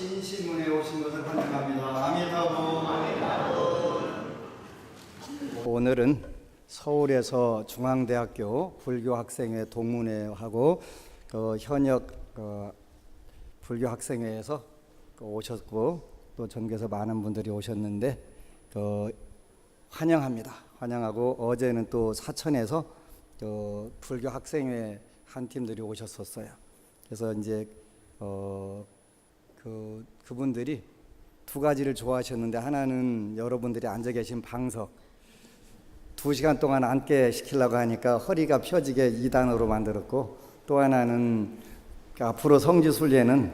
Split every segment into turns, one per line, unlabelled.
신시문에 오신 것을 환영합니다. 아미타불. 오늘은 서울에서 중앙대학교 불교학생회 동문회하고 현역 불교학생회에서 오셨고 또 전국에서 많은 분들이 오셨는데 환영합니다. 환영하고 어제는 또 사천에서 불교학생회 한 팀들이 오셨었어요. 그래서 이제 그분들이 두 가지를 좋아하셨는데, 하나는 여러분들이 앉아 계신 방석 2시간 동안 앉게 시키려고 하니까 허리가 펴지게 2단으로 만들었고, 또 하나는 앞으로 성지순례는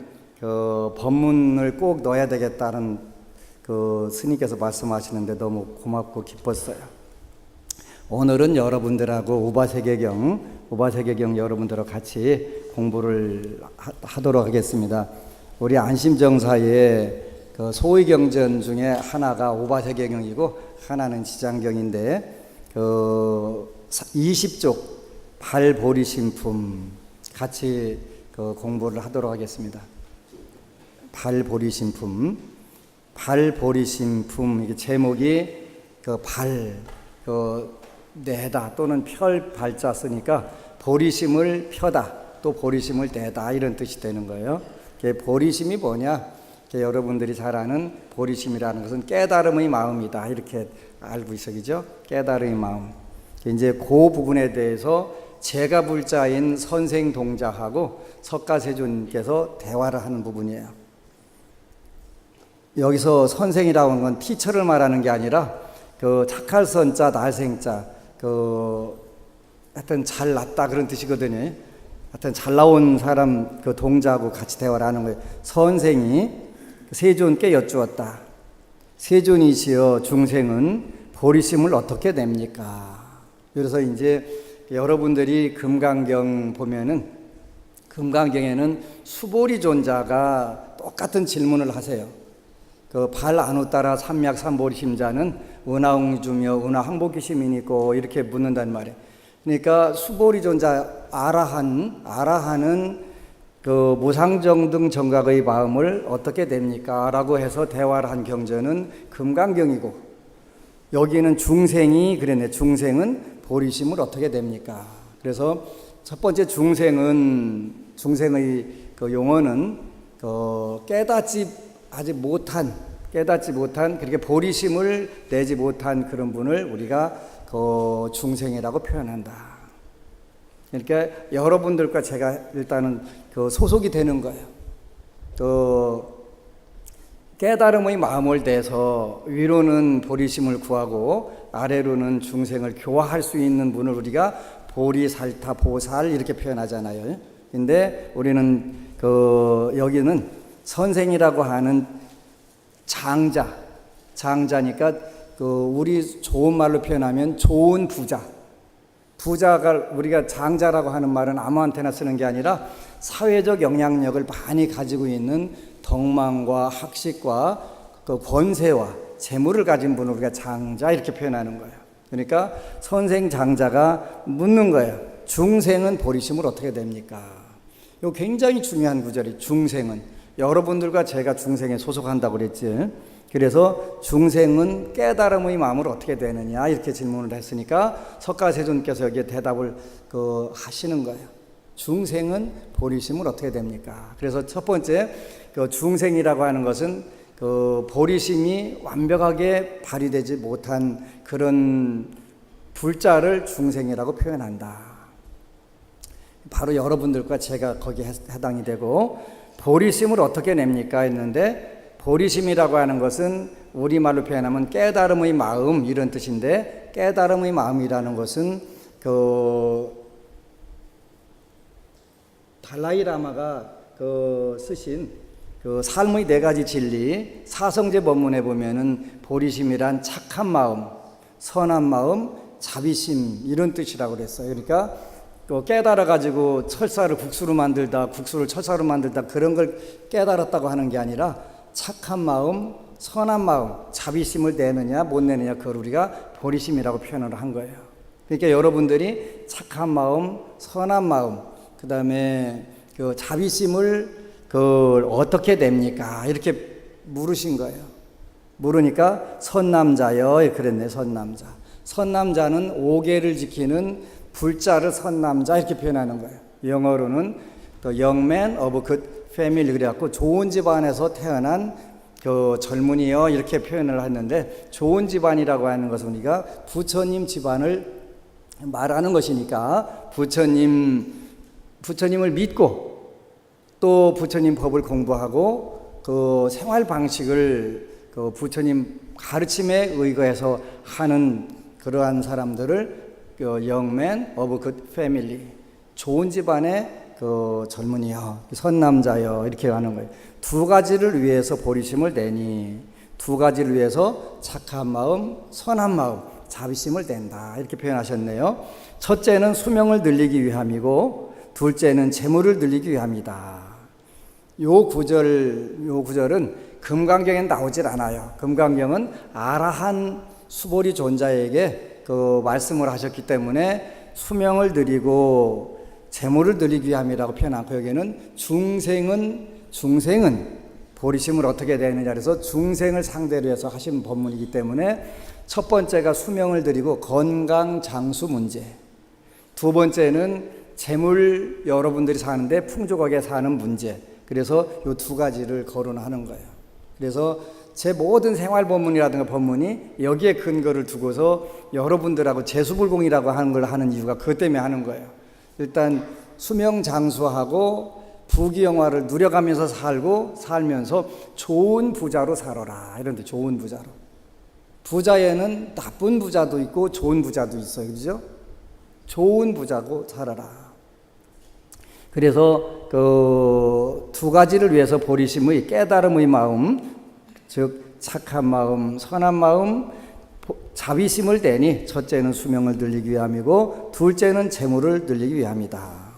법문을 꼭 넣어야 되겠다는 스님께서 말씀하시는데 너무 고맙고 기뻤어요. 오늘은 여러분들하고 우바세계경 여러분들하고 같이 공부를 하도록 하겠습니다. 우리 안심정사의 소위경전 중에 하나가 우바세계경이고 하나는 지장경인데 20쪽 발보리심품 같이 공부를 하도록 하겠습니다. 발보리심품 이게 제목이 내다 또는 펼 발자 쓰니까 보리심을 펴다 또 보리심을 내다 이런 뜻이 되는 거예요. 보리심이 뭐냐? 여러분들이 잘 아는 보리심이라는 것은 깨달음의 마음이다 이렇게 알고 있어, 그죠? 깨달음의 마음. 이제 그 부분에 대해서 제가 불자인 선생동자하고 석가세존께서 대화를 하는 부분이에요. 여기서 선생이라고 하는 건 티처를 말하는 게 아니라 착할 선자 날생자 하여튼 잘났다 그런 뜻이거든요. 하여튼 잘 나온 사람 동자하고 같이 대화를 하는 거예요. 선생이 세존께 여쭈었다. 세존이시여, 중생은 보리심을 어떻게 냅니까? 그래서 이제 여러분들이 금강경 보면은 금강경에는 수보리존자가 똑같은 질문을 하세요. 발안웃따라 삼맥삼보리심자는 은하웅주며 은하항복기심이니 있고 이렇게 묻는단 말이에요. 그러니까 수보리존자 아라한은 무상정등 정각의 마음을 어떻게 냅니까? 라고 해서 대화를 한 경전은 금강경이고, 여기는 중생이 그랬네. 중생은 보리심을 어떻게 냅니까? 그래서 첫 번째 중생의 용어는 깨닫지 못한 그렇게 보리심을 내지 못한 그런 분을 우리가 중생이라고 표현한다. 그러니까 여러분들과 제가 일단은 소속이 되는 거예요. 깨달음의 마음을 내서 위로는 보리심을 구하고 아래로는 중생을 교화할 수 있는 분을 우리가 보리살타 보살 이렇게 표현하잖아요. 근데 우리는 여기는 선생이라고 하는 장자니까 우리 좋은 말로 표현하면 좋은 부자가 우리가 장자라고 하는 말은 아무한테나 쓰는 게 아니라 사회적 영향력을 많이 가지고 있는 덕망과 학식과 권세와 재물을 가진 분을 우리가 장자 이렇게 표현하는 거예요. 그러니까 선생 장자가 묻는 거예요. 중생은 보리심을 어떻게 됩니까? 이거 굉장히 중요한 구절이. 중생은 여러분들과 제가 중생에 소속한다고 그랬지. 그래서 중생은 깨달음의 마음을 어떻게 되느냐 이렇게 질문을 했으니까 석가세존께서 여기에 대답을 하시는 거예요. 중생은 보리심을 어떻게 됩니까? 그래서 첫 번째 중생이라고 하는 것은 보리심이 완벽하게 발휘되지 못한 그런 불자를 중생이라고 표현한다. 바로 여러분들과 제가 거기에 해당이 되고, 보리심을 어떻게 냅니까 했는데, 보리심이라고 하는 것은 우리말로 표현하면 깨달음의 마음 이런 뜻인데, 깨달음의 마음이라는 것은 달라이라마가 쓰신 삶의 4가지 진리 사성제 법문에 보면은 보리심이란 착한 마음, 선한 마음, 자비심 이런 뜻이라고 그랬어요. 그러니까 깨달아 가지고 철사를 국수로 만들다, 국수를 철사로 만들다 그런 걸 깨달았다고 하는 게 아니라 착한 마음, 선한 마음, 자비심을 내느냐 못 내느냐 그걸 우리가 보리심이라고 표현을 한 거예요. 그러니까 여러분들이 착한 마음, 선한 마음, 그 다음에 자비심을 그걸 어떻게 됩니까? 이렇게 물으신 거예요. 물으니까 선남자여 그랬네. 선남자. 선남자는 오계를 지키는 불자를 선남자 이렇게 표현하는 거예요. 영어로는 The young man of good family 그래갖고 좋은 집안에서 태어난 그 젊은이여 이렇게 표현을 했는데, 좋은 집안이라고 하는 것은 우리가 부처님 집안을 말하는 것이니까 부처님을 믿고 또 부처님 법을 공부하고 그 생활 방식을 그 부처님 가르침에 의거해서 하는 그러한 사람들을 그 young man of good family, 좋은 집안의 그 젊은이여, 선남자여 이렇게 하는 거예요. 두 가지를 위해서 보리심을 내니, 두 가지를 위해서 착한 마음, 선한 마음, 자비심을 낸다 이렇게 표현하셨네요. 첫째는 수명을 늘리기 위함이고 둘째는 재물을 늘리기 위함이다. 요 구절은 금강경에 나오질 않아요. 금강경은 아라한 수보리 존자에게 그 말씀을 하셨기 때문에 수명을 늘리고 재물을 늘리기 위함이라고 표현하고, 여기는 중생은 보리심을 어떻게 되느냐 그래서 중생을 상대로 해서 하신 법문이기 때문에 첫 번째가 수명을 드리고 건강 장수 문제, 두 번째는 재물 여러분들이 사는데 풍족하게 사는 문제. 그래서 이 두 가지를 거론하는 거예요. 그래서 제 모든 생활 법문이라든가 법문이 여기에 근거를 두고서 여러분들하고 재수불공이라고 하는 걸 하는 이유가 그것 때문에 하는 거예요. 일단 수명 장수하고 부귀영화를 누려가면서 살면서 좋은 부자로 살아라 이런데, 좋은 부자로. 부자에는 나쁜 부자도 있고 좋은 부자도 있어요. 그렇죠? 좋은 부자고 살아라. 그래서 그 두 가지를 위해서 보리심의 깨달음의 마음, 즉 착한 마음, 선한 마음, 자비심을 내니 첫째는 수명을 늘리기 위함이고 둘째는 재물을 늘리기 위함이다.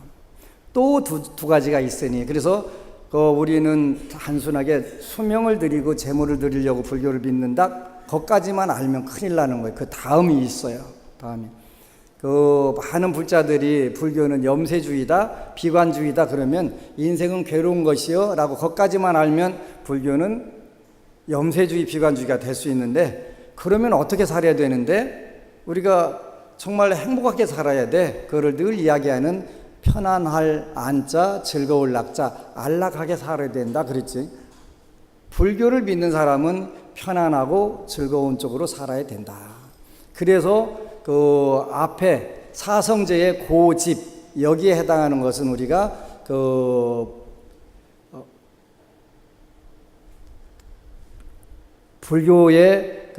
또 두 가지가 있으니, 그래서 우리는 단순하게 수명을 늘리고 재물을 늘리려고 불교를 믿는다, 거기까지만 알면 큰일 나는 거예요. 그 다음이 있어요. 다음이 그 많은 불자들이 불교는 염세주의다, 비관주의다 그러면 인생은 괴로운 것이요 라고 거기까지만 알면 불교는 염세주의, 비관주의가 될 수 있는데, 그러면 어떻게 살아야 되는데, 우리가 정말 행복하게 살아야 돼. 그거를 늘 이야기하는 편안할 안자, 즐거울 낙자, 안락하게 살아야 된다 그랬지. 불교를 믿는 사람은 편안하고 즐거운 쪽으로 살아야 된다. 그래서 그 앞에 사성제의 고집, 여기에 해당하는 것은 우리가 불교의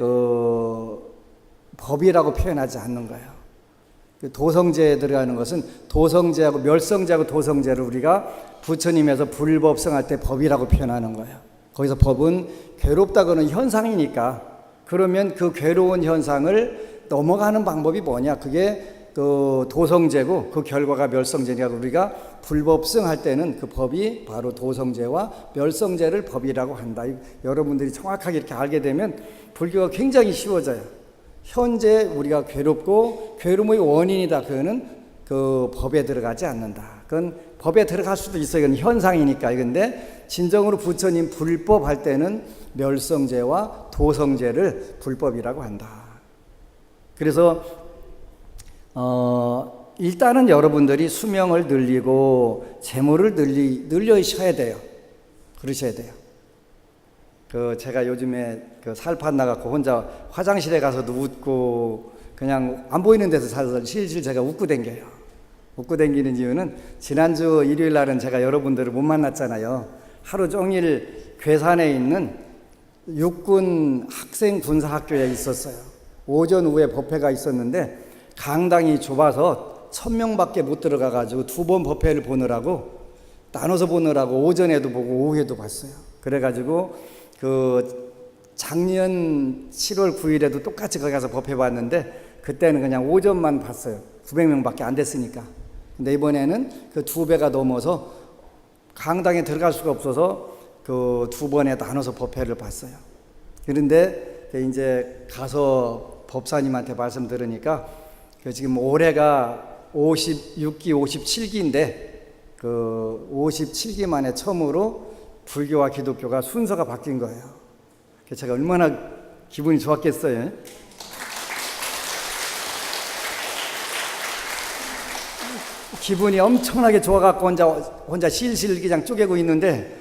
법이라고 표현하지 않는 거예요. 도성제에 들어가는 것은 도성제하고 멸성제하고 도성제를 우리가 부처님에서 불법성할 때 법이라고 표현하는 거예요. 거기서 법은 괴롭다고는 현상이니까, 그러면 그 괴로운 현상을 넘어가는 방법이 뭐냐? 그게 그 도성제고 그 결과가 멸성제니까 우리가 불법성 할 때는 그 법이 바로 도성제와 멸성제를 법이라고 한다. 여러분들이 정확하게 이렇게 알게 되면 불교가 굉장히 쉬워져요. 현재 우리가 괴롭고 괴로움의 원인이다, 그거는 그 법에 들어가지 않는다. 그건 법에 들어갈 수도 있어요. 이건 현상이니까. 근데 진정으로 부처님 불법 할 때는 멸성제와 도성제를 불법이라고 한다. 그래서 일단은 여러분들이 수명을 늘리고 재물을 늘려셔야 돼요. 그러셔야 돼요. 제가 요즘에 살판 나갖고 혼자 화장실에 가서도 웃고 그냥 안 보이는 데서 살아서 실실 제가 웃고 댕겨요. 웃고 댕기는 이유는 지난주 일요일 날은 제가 여러분들을 못 만났잖아요. 하루 종일 괴산에 있는 육군 학생 군사학교에 있었어요. 오전 오후에 법회가 있었는데 강당이 좁아서 1000명밖에 못 들어가가지고 2번 법회를 나눠서 보느라고 오전에도 보고 오후에도 봤어요. 그래가지고 작년 7월 9일에도 똑같이 거기 가서 법회 봤는데 그때는 그냥 오전만 봤어요. 900명밖에 안 됐으니까. 근데 이번에는 그 2배가 넘어서 강당에 들어갈 수가 없어서 그 2번에 나눠서 법회를 봤어요. 그런데 이제 가서 법사님한테 말씀 들으니까 지금 올해가 56기, 57기인데 그 57기 만에 처음으로 불교와 기독교가 순서가 바뀐 거예요. 제가 얼마나 기분이 좋았겠어요. 기분이 엄청나게 좋아갖고 혼자 실실 그냥 쪼개고 있는데,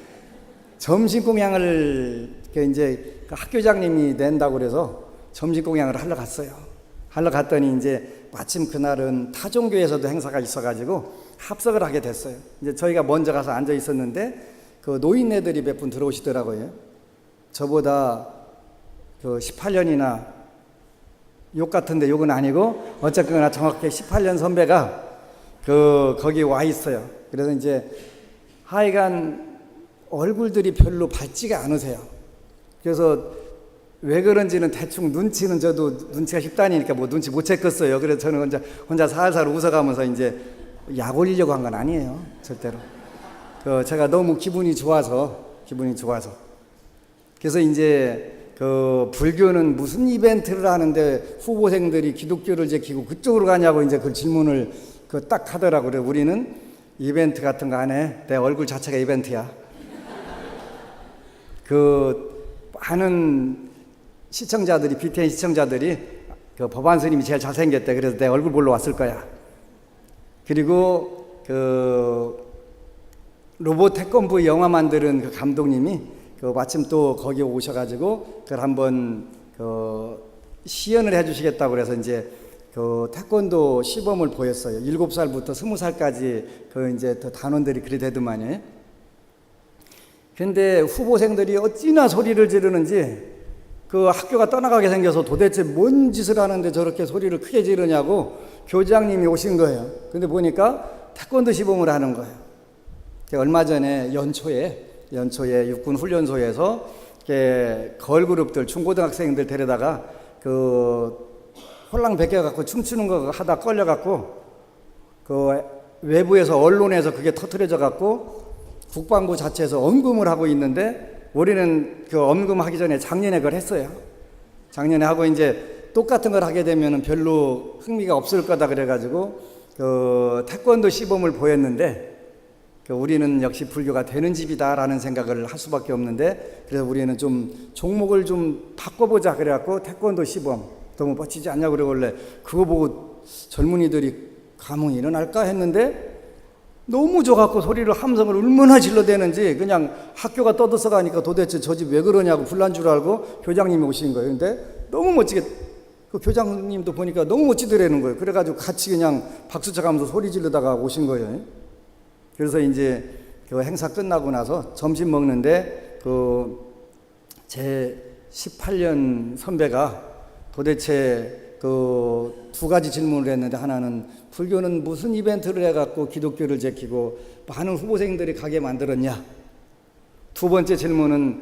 점심 공양을 이제 그 학교장님이 낸다고 그래서 점심 공양을 하러 갔어요. 하러 갔더니 이제 마침 그날은 타종교에서도 행사가 있어가지고 합석을 하게 됐어요. 이제 저희가 먼저 가서 앉아 있었는데 그 노인네들이 몇 분 들어오시더라고요. 저보다 그 18년이나, 욕 같은데 욕은 아니고 어쨌거나 정확히 18년 선배가 거기 와 있어요. 그래서 이제 하여간 얼굴들이 별로 밝지가 않으세요. 그래서 왜 그런지는 대충 눈치는 저도 눈치가 쉽다니까 뭐 눈치 못 챘겠어요. 그래서 저는 혼자 살살 웃어가면서 이제 약 올리려고 한 건 아니에요. 절대로. 제가 너무 기분이 좋아서. 그래서 이제 불교는 무슨 이벤트를 하는데 후보생들이 기독교를 지키고 그쪽으로 가냐고 이제 그 질문을 딱 하더라고요. 그래서 우리는 이벤트 같은 거 안 해. 내 얼굴 자체가 이벤트야. 많은 시청자들이, BTN 시청자들이 법안 스님이 제일 잘생겼대. 그래서 내 얼굴 보러 왔을 거야. 그리고 로봇 태권브 영화 만드는 그 감독님이 마침 또 거기 오셔가지고 그걸 한번 시연을 해주시겠다고 그래서 이제 태권도 시범을 보였어요. 7살부터 20살까지 이제 단원들이 그리 되더만요. 근데 후보생들이 어찌나 소리를 지르는지 학교가 떠나가게 생겨서 도대체 뭔 짓을 하는데 저렇게 소리를 크게 지르냐고 교장님이 오신 거예요. 근데 보니까 태권도 시범을 하는 거예요. 얼마 전에 연초에 육군 훈련소에서 걸그룹들, 중고등학생들 데려다가 홀랑 벗겨갖고 춤추는 거 하다 걸려갖고 외부에서 언론에서 그게 터트려져갖고 국방부 자체에서 엄금을 하고 있는데, 우리는 엄금하기 전에 작년에 그걸 했어요. 작년에 하고 이제 똑같은 걸 하게 되면 별로 흥미가 없을 거다 그래가지고 태권도 시범을 보였는데, 우리는 역시 불교가 되는 집이다라는 생각을 할 수밖에 없는데, 그래서 우리는 좀 종목을 좀 바꿔보자 그래갖고 태권도 시범 너무 멋지지 않냐고 그러길래 그거 보고 젊은이들이 감흥이 일어날까 했는데, 너무 좋아갖고 소리를 함성을 얼마나 질러대는지 그냥 학교가 떠들썩하니까 도대체 저 집 왜 그러냐고 불난 줄 알고 교장님이 오신 거예요. 근데 너무 멋지게 교장님도 보니까 너무 멋지더라는 거예요. 그래가지고 같이 그냥 박수 쳐가면서 소리 지르다가 오신 거예요. 그래서 이제 행사 끝나고 나서 점심 먹는데 제 18년 선배가 도대체 두 가지 질문을 했는데, 하나는 불교는 무슨 이벤트를 해갖고 기독교를 지키고 많은 후보생들이 가게 만들었냐. 두 번째 질문은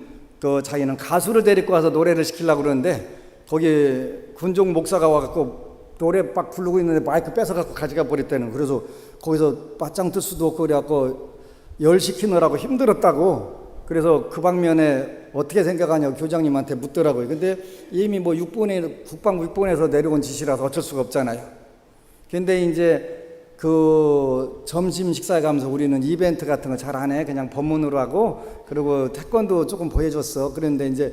자기는 가수를 데리고 와서 노래를 시키려고 그러는데 거기 군종 목사가 와갖고 노래 막 부르고 있는데 마이크 뺏어갖고 가져가 버렸다는. 그래서 거기서 바짱 뜰 수도 없고 그래갖고 열 시키느라고 힘들었다고. 그래서 그 방면에 어떻게 생각하냐고 교장님한테 묻더라고요. 근데 이미 뭐 국방부 6번에서 내려온 지시라서 어쩔 수가 없잖아요. 근데 이제 점심 식사에 가면서 우리는 이벤트 같은 거 잘 안 해. 그냥 법문으로 하고, 그리고 태권도 조금 보여줬어. 그런데 이제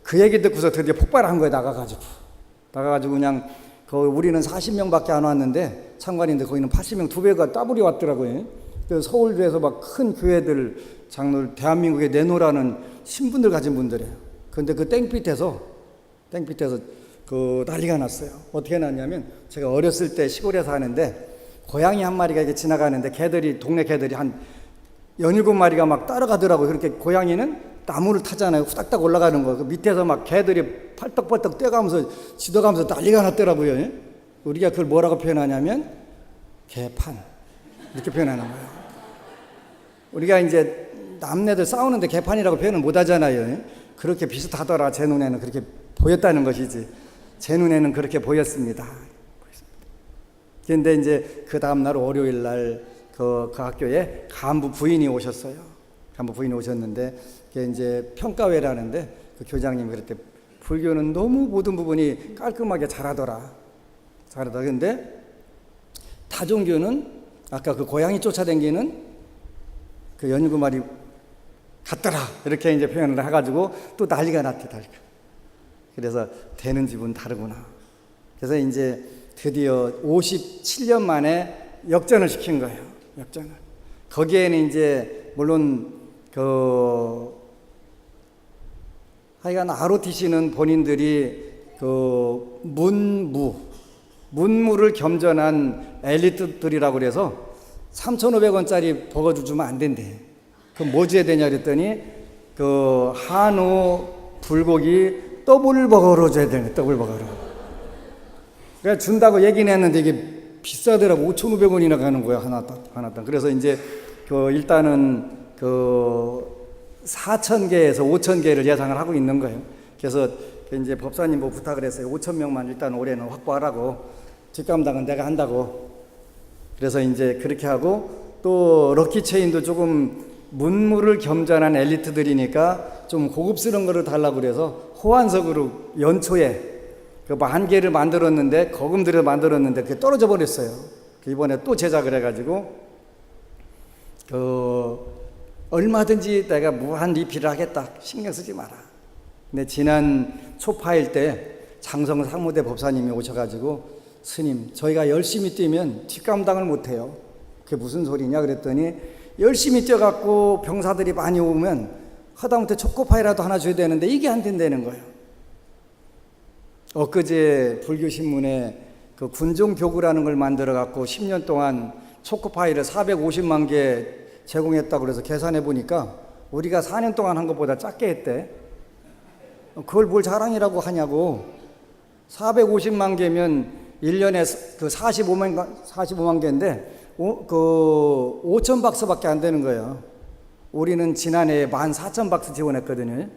그 얘기 듣고서 드디어 폭발한 거예요. 나가가지고 그냥 우리는 40명밖에 안 왔는데 참관인데 거기는 80명, 2배가 더블이 왔더라고요. 그래서 서울에서 막 큰 교회들 장로를 대한민국에 내놓으라는 신분들 가진 분들이에요. 근데 땡빛에서 난리가 났어요. 어떻게 났냐면, 제가 어렸을 때 시골에 사는데 고양이 한 마리가 이렇게 지나가는데 동네 개들이 한 17마리가 막 따라가더라고요. 그렇게 고양이는 나무를 타잖아요. 후닥닥 올라가는 거. 밑에서 막 개들이 팔떡팔떡 뛰어가면서 지도가면서 난리가 났더라고요. 우리가 그걸 뭐라고 표현하냐면 개판, 이렇게 표현하는 거예요. 우리가 이제 남네들 싸우는데 개판이라고 표현을 못 하잖아요. 그렇게 비슷하더라. 제 눈에는 그렇게 보였다는 것이지. 제 눈에는 그렇게 보였습니다. 그런데 이제 그 다음날 월요일 날 그 학교에 간부 부인이 오셨어요. 간부 부인이 오셨는데 그게 이제 평가회라는데 그 교장님이 그랬대. 불교는 너무 모든 부분이 깔끔하게 잘하더라. 근데 타종교는 아까 고양이 쫓아다니는 17마리 갔더라 이렇게 이제 표현을 해가지고 또 난리가 났대. 그래서 되는 집은 다르구나. 그래서 이제 드디어 57년 만에 역전을 시킨 거예요. 역전을. 거기에는 이제 물론 하여간 ROTC는 본인들이 문무를 겸전한 엘리트들이라고 그래서 3,500원짜리 버거주 주면 안 된대. 그럼 뭐 줘야 되냐 그랬더니 한우 불고기 더블 버거로 줘야 되네. 더블 버거로. 그래서 준다고 얘기는 했는데 이게 비싸더라고. 5,500원이나 가는 거야. 하나당. 그래서 이제 일단은 4,000개에서 5,000개를 예상을 하고 있는 거예요. 그래서 이제 법사님 뭐 부탁을 했어요. 5,000명만 일단 올해는 확보하라고. 뒷감당은 내가 한다고. 그래서 이제 그렇게 하고 또 럭키체인도 조금 문무를 겸전한 엘리트들이니까 좀 고급스러운 거를 달라고 그래서 호환석으로 연초에 10,000개를 만들었는데 거금들여 만들었는데 그게 떨어져 버렸어요. 이번에 또 제작을 해가지고 얼마든지 내가 무한 리필을 하겠다. 신경 쓰지 마라. 근데 지난 초파일 때 장성 상무대 법사님이 오셔가지고 스님 저희가 열심히 뛰면 뒷감당을 못해요. 그게 무슨 소리냐 그랬더니 열심히 뛰어갖고 병사들이 많이 오면 하다못해 초코파이라도 하나 줘야 되는데 이게 안 된다는 거예요. 엊그제 불교신문에 군종교구라는 걸 만들어갖고 10년 동안 초코파이를 450만 개 제공했다고 그래서 계산해 보니까 우리가 4년 동안 한 것보다 작게 했대. 그걸 뭘 자랑이라고 하냐고. 450만 개면 1년에 45만 개인데 5,000박스밖에 안 되는 거예요. 우리는 지난해에 14,000박스 지원했거든요.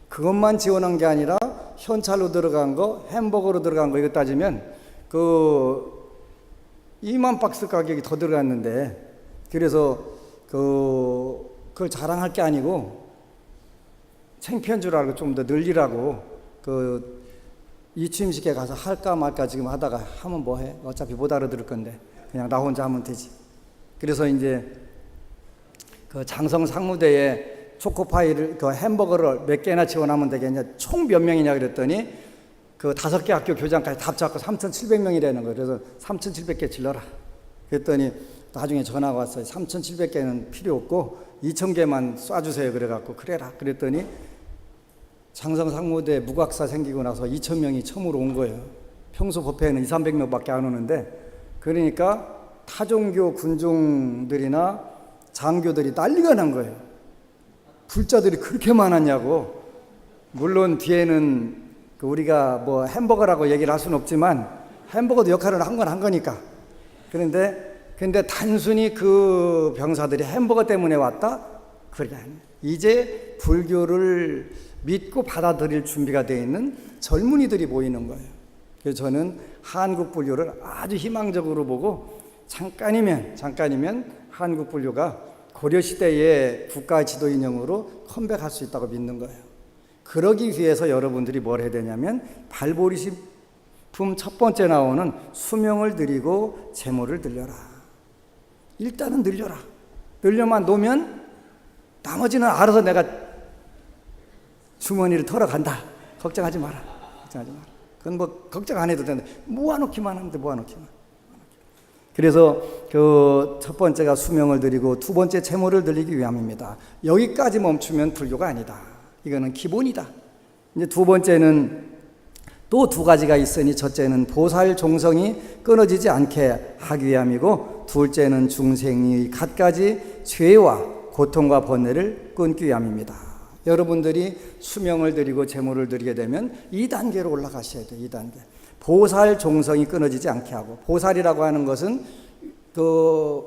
그것만 지원한 게 아니라 현찰로 들어간 거, 햄버거로 들어간 거 이거 따지면 2만 박스 가격이 더 들어갔는데 그래서 그걸 자랑할 게 아니고 창피한 줄 알고 좀 더 늘리라고 이취임식에 가서 할까 말까 지금 하다가 하면 뭐해? 어차피 못 알아들을 건데 그냥 나 혼자 하면 되지. 그래서 이제 장성 상무대에 초코파이를 햄버거를 몇 개나 지원하면 되겠냐? 총 몇 명이냐 그랬더니 5개 학교 교장까지 다 합쳐갖고 3,700명이라는 거예요. 그래서 3,700개 질러라. 그랬더니 나중에 전화가 왔어요. 3,700개는 필요 없고 2,000개만 쏴주세요. 그래갖고 그래라. 그랬더니 장성 상무대 무각사 생기고 나서 2,000명이 처음으로 온 거예요. 평소 법회에는 200~300명밖에 안 오는데 그러니까 타종교 군종들이나 장교들이 난리가 난 거예요. 불자들이 그렇게 많았냐고. 물론 뒤에는 우리가 뭐 햄버거라고 얘기를 할 수는 없지만 햄버거도 역할을 한 건 한 거니까. 근데 단순히 그 병사들이 햄버거 때문에 왔다? 그게 아니에요. 이제 불교를 믿고 받아들일 준비가 되어 있는 젊은이들이 모이는 거예요. 그래서 저는 한국 불교를 아주 희망적으로 보고 잠깐이면 한국 불교가 고려시대의 국가 지도 인형으로 컴백할 수 있다고 믿는 거예요. 그러기 위해서 여러분들이 뭘 해야 되냐면 발보리식품 첫 번째 나오는 수명을 드리고 재물을 늘려라. 일단은 늘려라. 늘려만 놓으면 나머지는 알아서 내가 주머니를 털어간다. 걱정하지 마라. 그건 뭐 걱정 안 해도 되는데 모아놓기만 하면 돼. 모아놓기만. 그래서 첫 번째가 수명을 드리고 두 번째 재물을 드리기 위함입니다. 여기까지 멈추면 불교가 아니다. 이거는 기본이다. 이제 두 번째는 또 두 가지가 있으니 첫째는 보살 종성이 끊어지지 않게 하기 위함이고 둘째는 중생의 갖가지 죄와 고통과 번뇌를 끊기 위함입니다. 여러분들이 수명을 드리고 재물을 드리게 되면 2단계로 올라가셔야 돼요. 2단계. 보살 종성이 끊어지지 않게 하고, 보살이라고 하는 것은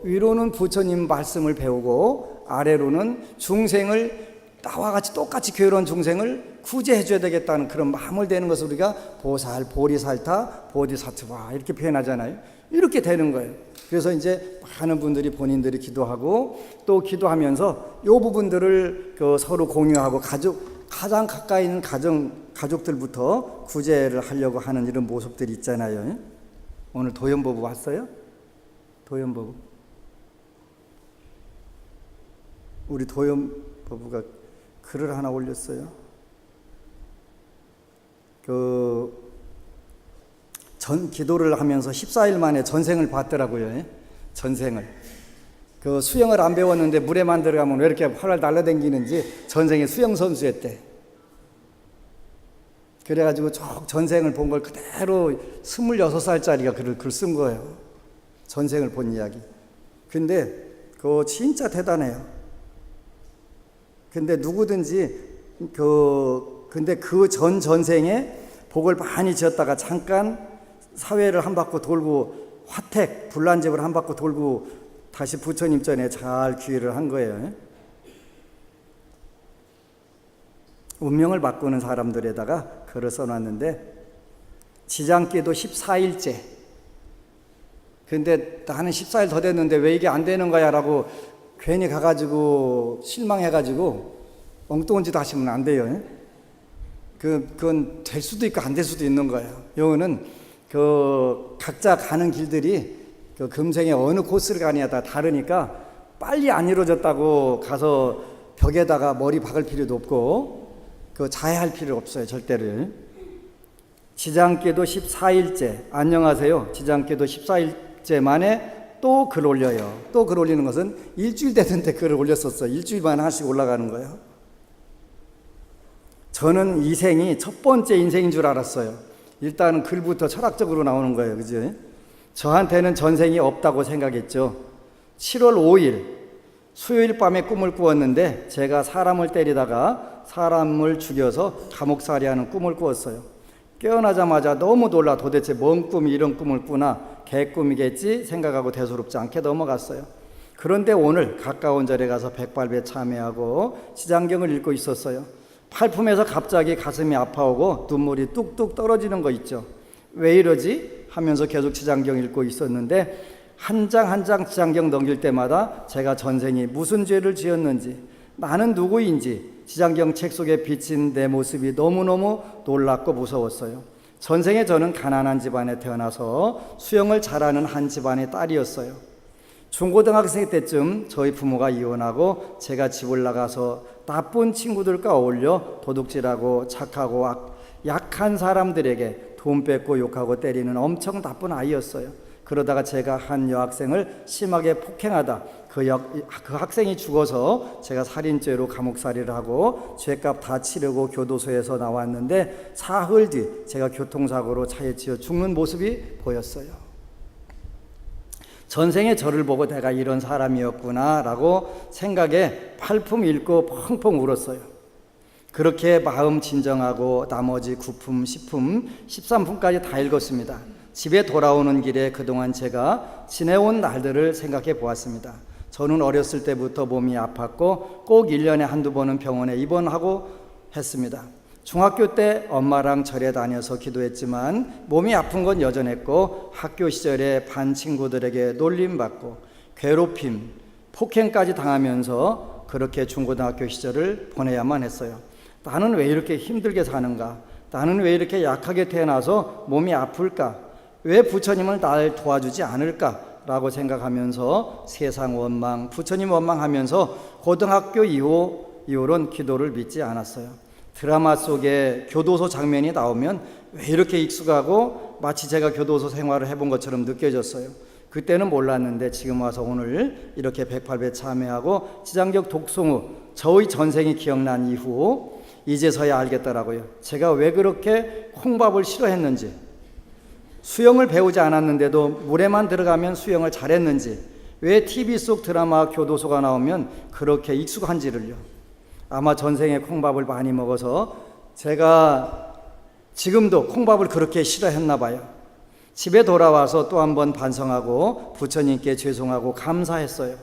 위로는 부처님 말씀을 배우고 아래로는 중생을 나와 같이 똑같이 괴로운 중생을 구제해 줘야 되겠다는 그런 마음을 대는 것을 우리가 보살, 보리살타, 보디사트바 이렇게 표현하잖아요. 이렇게 되는 거예요. 그래서 이제 많은 분들이 본인들이 기도하고 또 기도하면서 이 부분들을 서로 공유하고 가장 가까이 있는 가족들부터 구제를 하려고 하는 이런 모습들이 있잖아요. 오늘 도연보부 왔어요? 도연보부. 우리 도연보부가 글을 하나 올렸어요. 기도를 하면서 14일 만에 전생을 봤더라고요. 전생을. 수영을 안 배웠는데 물에만 들어가면 왜 이렇게 활활 날라다니는지 전생에 수영 선수였대. 그래가지고 전생을 본 걸 그대로 26살짜리가 글을 쓴 거예요. 전생을 본 이야기. 근데 그거 진짜 대단해요. 근데 누구든지 근데 그 전생에 복을 많이 지었다가 잠깐 사회를 한 바퀴 돌고 화택 불난집을 한 바퀴 돌고 다시 부처님 전에 잘 귀의를 한 거예요. 운명을 바꾸는 사람들에다가 글을 써놨는데, 지장기도 14일째. 근데 나는 14일 더 됐는데 왜 이게 안 되는 거야 라고 괜히 가가지고 실망해가지고 엉뚱한 짓 하시면 안 돼요. 그건 될 수도 있고 안 될 수도 있는 거예요. 요거는 각자 가는 길들이 금생에 어느 코스를 가느냐에 따라 다르니까 빨리 안 이루어졌다고 가서 벽에다가 머리 박을 필요도 없고 자해할 필요 없어요. 절대를. 지장기도 14일째. 안녕하세요. 지장기도 14일째 만에 또 글 올려요. 또 글 올리는 것은 일주일 됐는데 글을 올렸었어요. 일주일만 하씩 올라가는 거예요. 저는 이 생이 첫 번째 인생인 줄 알았어요. 일단은 글부터 철학적으로 나오는 거예요. 그죠? 저한테는 전생이 없다고 생각했죠. 7월 5일 수요일 밤에 꿈을 꾸었는데 제가 사람을 때리다가 사람을 죽여서 감옥살이하는 꿈을 꾸었어요. 깨어나자마자 너무 놀라 도대체 뭔 꿈이 이런 꿈을 꾸나, 개꿈이겠지 생각하고 대수롭지 않게 넘어갔어요. 그런데 오늘 가까운 절에 가서 백발배 참회하고 지장경을 읽고 있었어요. 팔품에서 갑자기 가슴이 아파오고 눈물이 뚝뚝 떨어지는 거 있죠. 왜 이러지? 하면서 계속 지장경 읽고 있었는데 한 장 한 장 지장경 넘길 때마다 제가 전생이 무슨 죄를 지었는지, 나는 누구인지 지장경 책 속에 비친 내 모습이 너무너무 놀랍고 무서웠어요. 전생에 저는 가난한 집안에 태어나서 수영을 잘하는 한 집안의 딸이었어요. 중고등학생 때쯤 저희 부모가 이혼하고 제가 집을 나가서 나쁜 친구들과 어울려 도둑질하고 착하고 약한 사람들에게 돈 뺏고 욕하고 때리는 엄청 나쁜 아이였어요. 그러다가 제가 한 여학생을 심하게 폭행하다 그 학생이 죽어서 제가 살인죄로 감옥살이를 하고 죄값 다 치르고 교도소에서 나왔는데 사흘 뒤 제가 교통사고로 차에 치여 죽는 모습이 보였어요. 전생에 저를 보고 내가 이런 사람이었구나 라고 생각에 팔품 읽고 펑펑 울었어요. 그렇게 마음 진정하고 나머지 9품, 10품, 13품까지 다 읽었습니다. 집에 돌아오는 길에 그동안 제가 지내온 날들을 생각해 보았습니다. 저는 어렸을 때부터 몸이 아팠고 꼭 1년에 한두 번은 병원에 입원하고 했습니다. 중학교 때 엄마랑 절에 다녀서 기도했지만 몸이 아픈 건 여전했고 학교 시절에 반 친구들에게 놀림받고 괴롭힘, 폭행까지 당하면서 그렇게 중고등학교 시절을 보내야만 했어요. 나는 왜 이렇게 힘들게 사는가? 나는 왜 이렇게 약하게 태어나서 몸이 아플까? 왜 부처님을 날 도와주지 않을까? 라고 생각하면서 세상 원망, 부처님 원망하면서 고등학교 이후론 기도를 믿지 않았어요. 드라마 속에 교도소 장면이 나오면 왜 이렇게 익숙하고 마치 제가 교도소 생활을 해본 것처럼 느껴졌어요. 그때는 몰랐는데 지금 와서 오늘 이렇게 108배 참회하고 지장경 독송 후 저의 전생이 기억난 이후 이제서야 알겠더라고요. 제가 왜 그렇게 콩밥을 싫어했는지, 수영을 배우지 않았는데도 물에만 들어가면 수영을 잘했는지, 왜 TV 속 드라마 교도소가 나오면 그렇게 익숙한지를요. 아마 전생에 콩밥을 많이 먹어서 제가 지금도 콩밥을 그렇게 싫어했나 봐요. 집에 돌아와서 또 한 번 반성하고 부처님께 죄송하고 감사했어요.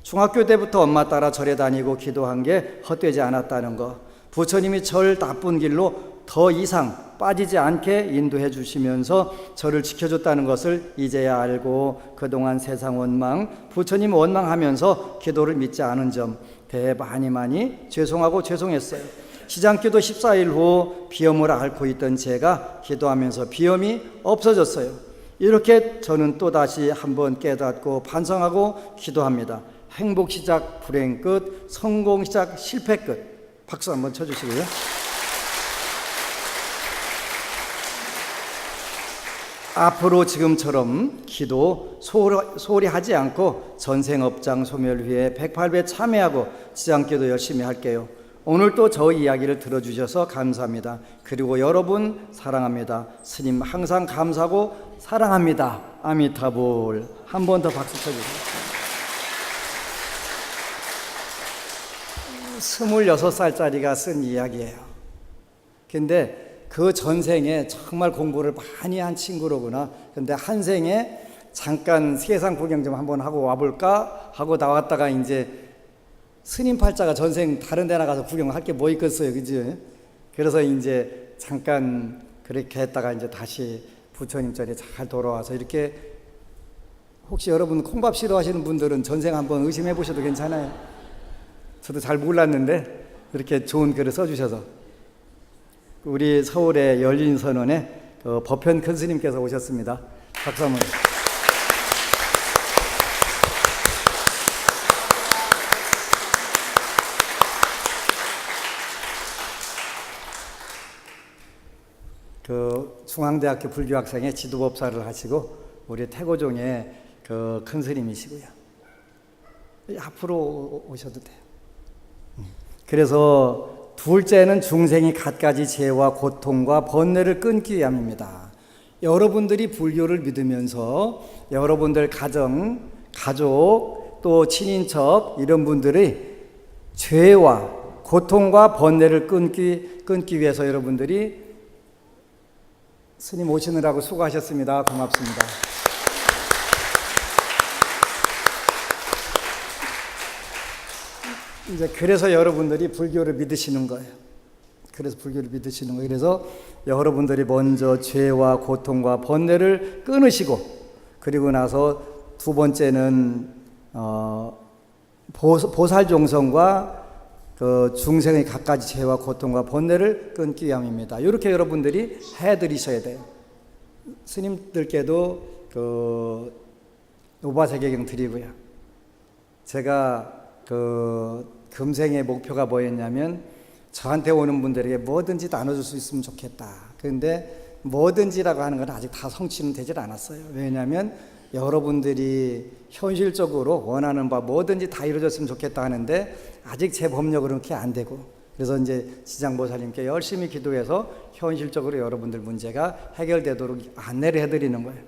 중학교 때부터 엄마 따라 절에 다니고 기도한 게 헛되지 않았다는 거, 부처님이 절 나쁜 길로 더 이상 빠지지 않게 인도해 주시면서 저를 지켜줬다는 것을 이제야 알고 그동안 세상 원망, 부처님 원망하면서 기도를 믿지 않은 점 많이 죄송하고 죄송했어요. 지장기도 14일 후 비염을 앓고 있던 제가 기도하면서 비염이 없어졌어요. 이렇게 저는 또다시 한번 깨닫고 반성하고 기도합니다. 행복 시작 불행 끝, 성공 시작 실패 끝. 박수 한번 쳐주시고요. 앞으로 지금처럼 기도 소홀히 하지 않고 전생업장 소멸휘에 108배 참여하고 지장기도 열심히 할게요. 오늘 또 저 이야기를 들어주셔서 감사합니다. 그리고 여러분 사랑합니다. 스님 항상 감사하고 사랑합니다. 아미타불. 한 번 더 박수 쳐주세요. 26살짜리가 쓴 이야기예요. 근데 그 전생에 정말 공부를 많이 한 친구로구나. 근데 한 생에 잠깐 세상 구경 좀 한번 하고 와볼까 하고 나왔다가 이제 스님 팔자가 전생 다른 데 나가서 구경할 게 뭐 있겠어요, 그지? 그래서 이제 잠깐 그렇게 했다가 이제 다시 부처님 자리에 잘 돌아와서 이렇게. 혹시 여러분 콩밥 싫어하시는 분들은 전생 한번 의심해 보셔도 괜찮아요. 저도 잘 몰랐는데 이렇게 좋은 글을 써주셔서. 우리 서울의 열린선원에 법현 큰 스님께서 오셨습니다. 박수 한번. 중앙대학교 불교학생회 지도법사를 하시고 우리 태고종의 큰 스님이시고요. 앞으로 오셔도 돼요. 그래서 둘째는 중생이 갖가지 죄와 고통과 번뇌를 끊기 위함입니다. 여러분들이 불교를 믿으면서 여러분들 가정, 가족, 또 친인척 이런 분들의 죄와 고통과 번뇌를 끊기 위해서 여러분들이 스님 오시느라고 수고하셨습니다. 고맙습니다. 이제 그래서 여러분들이 불교를 믿으시는 거예요. 그래서 여러분들이 먼저 죄와 고통과 번뇌를 끊으시고, 그리고 나서 두 번째는 보살 종성과 중생의 갖가지 죄와 고통과 번뇌를 끊기 위함입니다. 이렇게 여러분들이 해드리셔야 돼요. 스님들께도 노바세계경 드리고요. 제가 금생의 목표가 뭐였냐면 저한테 오는 분들에게 뭐든지 나눠줄 수 있으면 좋겠다. 그런데 뭐든지라고 하는 건 아직 다 성취는 되질 않았어요. 왜냐하면 여러분들이 현실적으로 원하는 바 뭐든지 다 이루어졌으면 좋겠다 하는데 아직 제 법력으로는 그렇게 안 되고, 그래서 이제 지장보살님께 열심히 기도해서 현실적으로 여러분들 문제가 해결되도록 안내를 해드리는 거예요.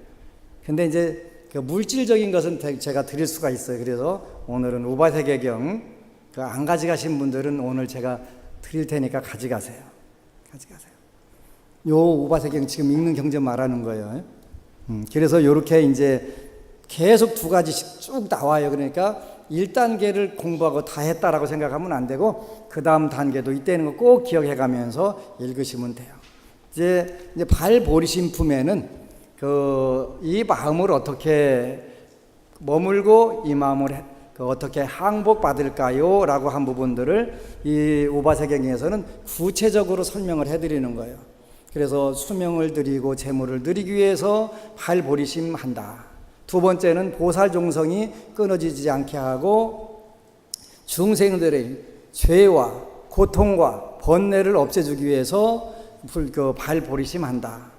근데 이제 물질적인 것은 제가 드릴 수가 있어요. 그래서 오늘은 우바세계경 안 가져가신 분들은 오늘 제가 드릴 테니까 가져가세요. 요 우바세계경 지금 읽는 경전 말하는 거예요. 그래서 이렇게 이제 계속 두 가지씩 쭉 나와요. 그러니까 1단계를 공부하고 다 했다라고 생각하면 안 되고 그 다음 단계도 있다는 거 꼭 기억해 가면서 읽으시면 돼요. 이제 발보리심품에는 이 마음을 어떻게 머물고 이 마음을 어떻게 항복받을까요? 라고 한 부분들을 이 우바세경에서는 구체적으로 설명을 해드리는 거예요. 그래서 수명을 드리고 재물을 드리기 위해서 발보리심한다. 두 번째는 보살종성이 끊어지지 않게 하고 중생들의 죄와 고통과 번뇌를 없애주기 위해서 발보리심한다.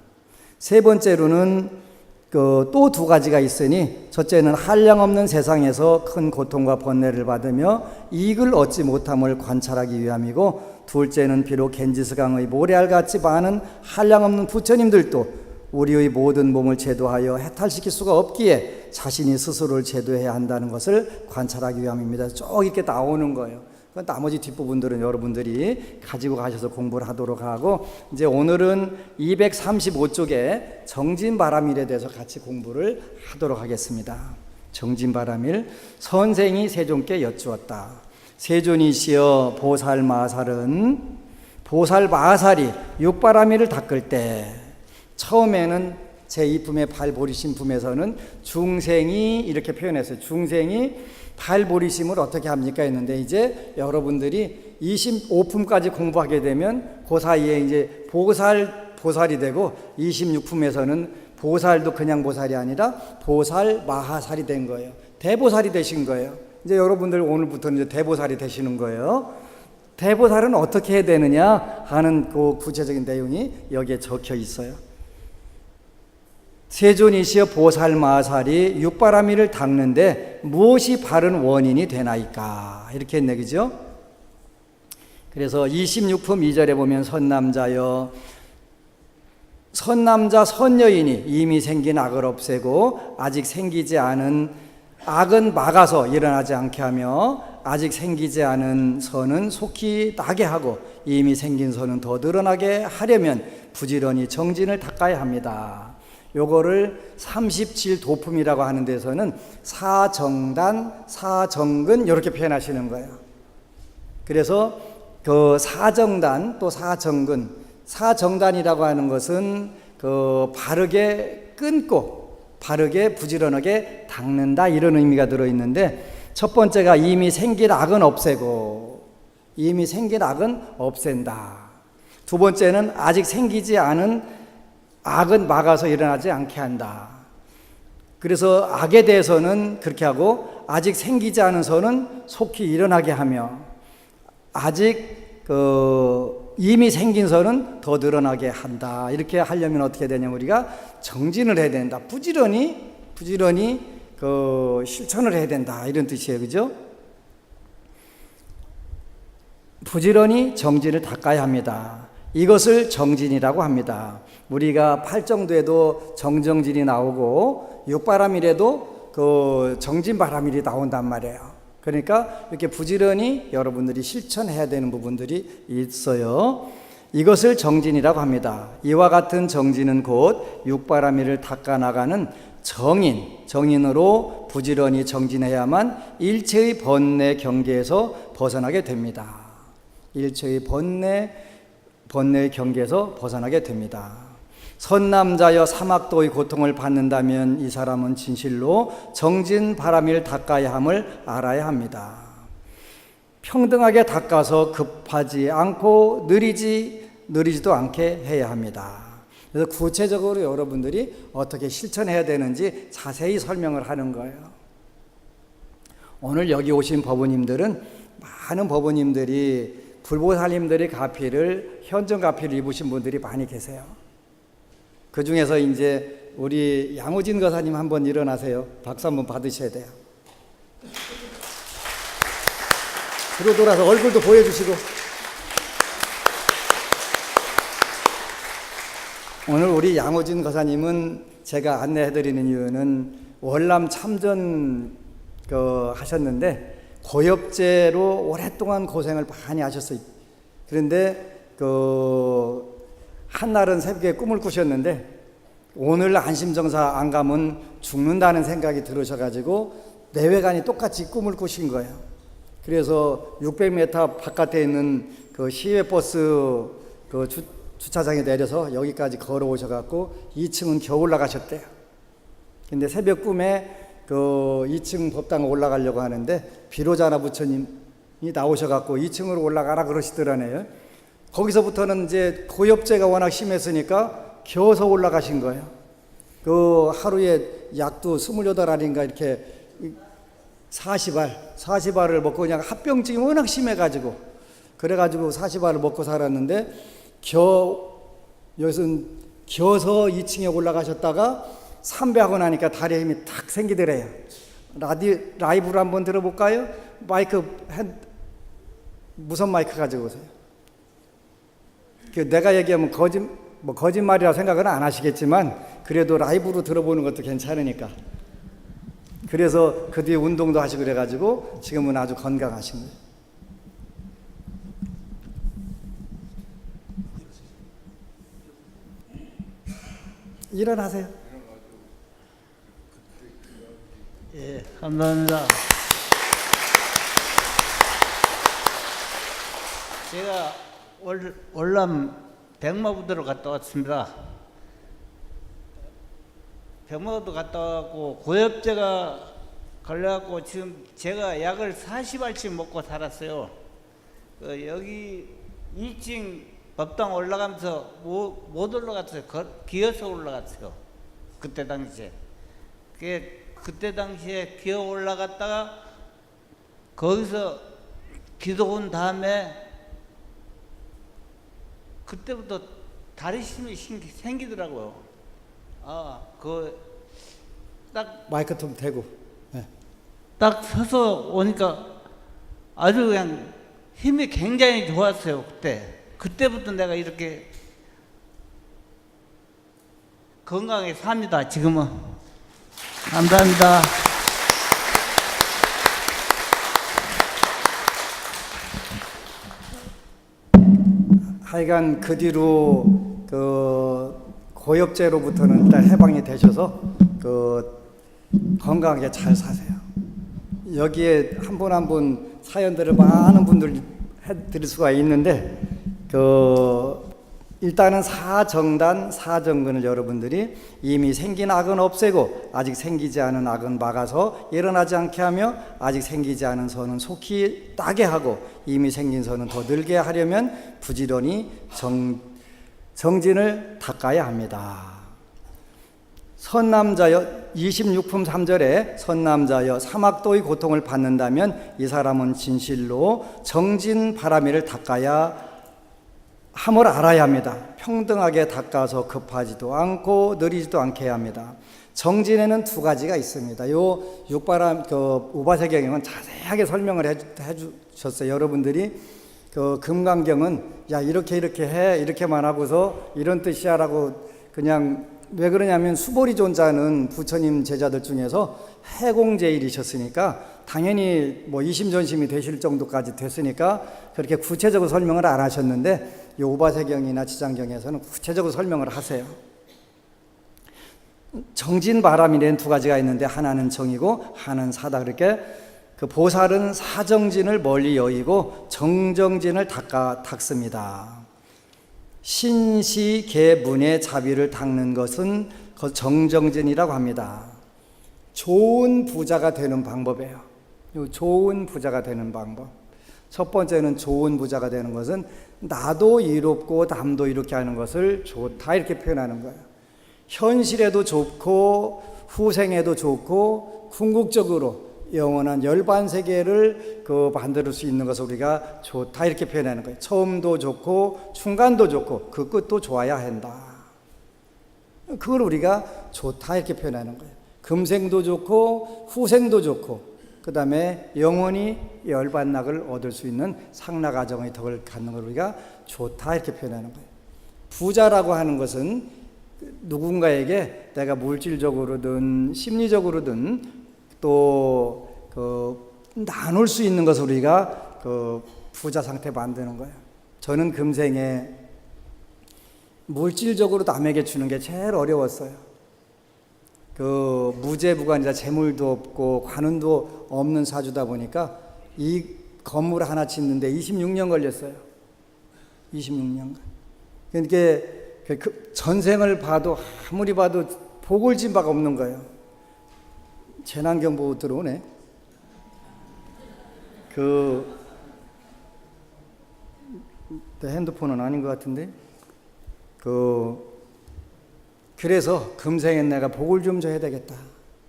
세 번째로는 또 두 가지가 있으니, 첫째는 한량없는 세상에서 큰 고통과 번뇌를 받으며 이익을 얻지 못함을 관찰하기 위함이고, 둘째는 비록 겐지스강의 모래알같이 많은 한량없는 부처님들도 우리의 모든 몸을 제도하여 해탈시킬 수가 없기에 자신이 스스로를 제도해야 한다는 것을 관찰하기 위함입니다. 쭉 이렇게 나오는 거예요. 나머지 뒷부분들은 여러분들이 가지고 가셔서 공부를 하도록 하고, 이제 오늘은 235쪽에 정진바람일에 대해서 같이 공부를 하도록 하겠습니다. 정진바람일. 선생이 세존께 여쭈었다. 세존이시여, 보살마살은 보살마살이 육바람일을 닦을 때, 처음에는 제2품의 발보리심품에서는 중생이 이렇게 표현했어요. 중생이 발보리심을 어떻게 합니까 했는데, 이제 여러분들이 25품까지 공부하게 되면 그 사이에 이제 보살이 되고, 26품에서는 보살도 그냥 보살이 아니라 보살 마하살이 된 거예요. 대보살이 되신 거예요. 이제 여러분들 오늘부터는 이제 대보살이 되시는 거예요. 대보살은 어떻게 해야 되느냐 하는 그 구체적인 내용이 여기에 적혀 있어요. 세존이시여 보살마살이 육바라밀을 닦는데 무엇이 바른 원인이 되나이까, 이렇게 얘기죠. 그래서 26품 2절에 보면 선남자여 선남자 선여인이 이미 생긴 악을 없애고 아직 생기지 않은 악은 막아서 일어나지 않게 하며 아직 생기지 않은 선은 속히 나게 하고 이미 생긴 선은 더 늘어나게 하려면 부지런히 정진을 닦아야 합니다. 요거를 37도품이라고 하는 데서는 사정단, 사정근 이렇게 표현하시는 거예요. 그래서 그 사정단 또 사정근, 사정단이라고 하는 것은 그 바르게 끊고 바르게 부지런하게 닦는다, 이런 의미가 들어있는데, 첫 번째가 이미 생긴 악은 없애고, 이미 생긴 악은 없앤다. 두 번째는 아직 생기지 않은 악은 막아서 일어나지 않게 한다. 그래서 악에 대해서는 그렇게 하고 아직 생기지 않은 선은 속히 일어나게 하며 아직 이미 생긴 선은 더 늘어나게 한다. 이렇게 하려면 어떻게 되냐면 우리가 정진을 해야 된다. 부지런히 실천을 해야 된다, 이런 뜻이에요. 그죠? 부지런히 정진을 닦아야 합니다. 이것을 정진이라고 합니다. 우리가 팔정도에도 정정진이 나오고 육바라밀에도 그 정진바라밀이 나온단 말이에요. 그러니까 이렇게 부지런히 여러분들이 실천해야 되는 부분들이 있어요. 이것을 정진이라고 합니다. 이와 같은 정진은 곧 육바라밀을 닦아나가는 정인으로 부지런히 정진해야만 일체의 번뇌 경계에서 벗어나게 됩니다. 일체의 번뇌의 경계에서 벗어나게 됩니다. 선남자여 사막도의 고통을 받는다면 이 사람은 진실로 정진바라밀 닦아야 함을 알아야 합니다. 평등하게 닦아서 급하지 않고 느리지도 않게 해야 합니다. 그래서 구체적으로 여러분들이 어떻게 실천해야 되는지 자세히 설명을 하는 거예요. 오늘 여기 오신 법원님들은, 많은 법원님들이 불보살님들의 가피를, 현정 가피를 입으신 분들이 많이 계세요. 그 중에서 이제 우리 양우진 거사님 한번 일어나세요. 박수 한번 받으셔야 돼요. 뒤로 돌아서 얼굴도 보여주시고. 오늘 우리 양우진 거사님은 제가 안내해드리는 이유는 월남 참전 하셨는데 고엽제로 오랫동안 고생을 많이 하셨어요. 그런데 한날은 새벽에 꿈을 꾸셨는데 오늘 안심정사 안 가면 죽는다는 생각이 들으셔가지고 내외간이 똑같이 꿈을 꾸신 거예요. 그래서 600m 바깥에 있는 그 시외버스 주차장에 내려서 여기까지 걸어오셔갖고 2층은 겨우 올라가셨대요. 근데 새벽 꿈에 2층 법당 올라가려고 하는데 비로자나 부처님이 나오셔갖고 2층으로 올라가라 그러시더라네요. 거기서부터는 이제 고엽제가 워낙 심했으니까 겨서 올라가신 거예요. 하루에 약도 28알인가 이렇게 40알을 먹고, 그냥 합병증이 워낙 심해가지고, 그래가지고 40알을 먹고 살았는데, 여기서는 겨서 2층에 올라가셨다가 삼배하고 나니까 다리에 힘이 탁 생기더래요. 라이브로 한번 들어볼까요? 무선 마이크 가지고 오세요. 내가 얘기하면 거짓말이라 생각은 안 하시겠지만 그래도 라이브로 들어보는 것도 괜찮으니까. 그래서 그 뒤에 운동도 하시고 그래가지고 지금은 아주 건강하신 거예요. 일어나세요.
예, 감사합니다. 제가 월남 백마부대로 갔다 왔습니다. 백마부대 갔다 왔고 고엽제가 걸려갖고 지금 제가 약을 40알씩 먹고 살았어요. 여기 2층 법당 올라가면서 못 올라갔어요. 기어서 올라갔어요. 그때 당시에. 그때 당시에 기어 올라갔다가 거기서 기도 온 다음에 그때부터 다리 힘이 생기더라고요. 딱
마이크 좀 대고. 네.
서서 오니까 아주 그냥 힘이 굉장히 좋았어요. 그때부터 내가 이렇게 건강하게 삽니다. 지금은. 감사합니다.
하여간 그 뒤로 그 고엽제로부터는 일단 해방이 되셔서 그 건강하게 잘 사세요. 여기에 한 분 한 분 사연들을 많은 분들 해드릴 수가 있는데 일단은 사정단, 사정근을 여러분들이 이미 생긴 악은 없애고 아직 생기지 않은 악은 막아서 일어나지 않게 하며 아직 생기지 않은 선은 속히 따게 하고 이미 생긴 선은 더 늘게 하려면 부지런히 정진을 닦아야 합니다. 선남자여 26품 3절에 선남자여 사막도의 고통을 받는다면 이 사람은 진실로 정진 바라미를 닦아야 함을 알아야 합니다. 평등하게 닦아서 급하지도 않고 느리지도 않게 해야 합니다. 정진에는 두 가지가 있습니다. 요 육바람 우바세경은 자세하게 설명을 해 주셨어요. 여러분들이 금강경은 야 이렇게 해 이렇게만 하고서 이런 뜻이야라고 그냥 왜 그러냐면 수보리존자는 부처님 제자들 중에서 해공제일이셨으니까 당연히 뭐 이심전심이 되실 정도까지 됐으니까 그렇게 구체적으로 설명을 안 하셨는데 이 오바세경이나 지장경에서는 구체적으로 설명을 하세요. 정진바람이라는 두 가지가 있는데 하나는 정이고 하나는 사다. 그렇게 그 보살은 사정진을 멀리 여의고 정정진을 닦습니다. 신시계문의 자비를 닦는 것은 정정진이라고 합니다. 좋은 부자가 되는 방법이에요. 좋은 부자가 되는 방법. 첫 번째는 좋은 부자가 되는 것은 나도 이롭고 남도 이렇게 하는 것을 좋다 이렇게 표현하는 거예요. 현실에도 좋고 후생에도 좋고 궁극적으로 영원한 열반세계를 만들 수 있는 것을 우리가 좋다 이렇게 표현하는 거예요. 처음도 좋고 중간도 좋고 그 끝도 좋아야 한다. 그걸 우리가 좋다 이렇게 표현하는 거예요. 금생도 좋고 후생도 좋고 그 다음에 영원히 열반락을 얻을 수 있는 상락아정의 덕을 갖는 걸 우리가 좋다 이렇게 표현하는 거예요. 부자라고 하는 것은 누군가에게 내가 물질적으로든 심리적으로든 또 나눌 수 있는 것을 우리가 부자 상태 만드는 거예요. 저는 금생에 물질적으로 남에게 주는 게 제일 어려웠어요. 무제부관이라 재물도 없고 관운도 없는 사주다 보니까 이 건물 하나 짓는데 26년 걸렸어요. 26년간. 그러니까 전생을 봐도 아무리 봐도 복을 진 바가 없는 거예요. 재난경보 들어오네. 내 핸드폰은 아닌 것 같은데. 그래서 금생엔 내가 복을 좀 줘야 되겠다.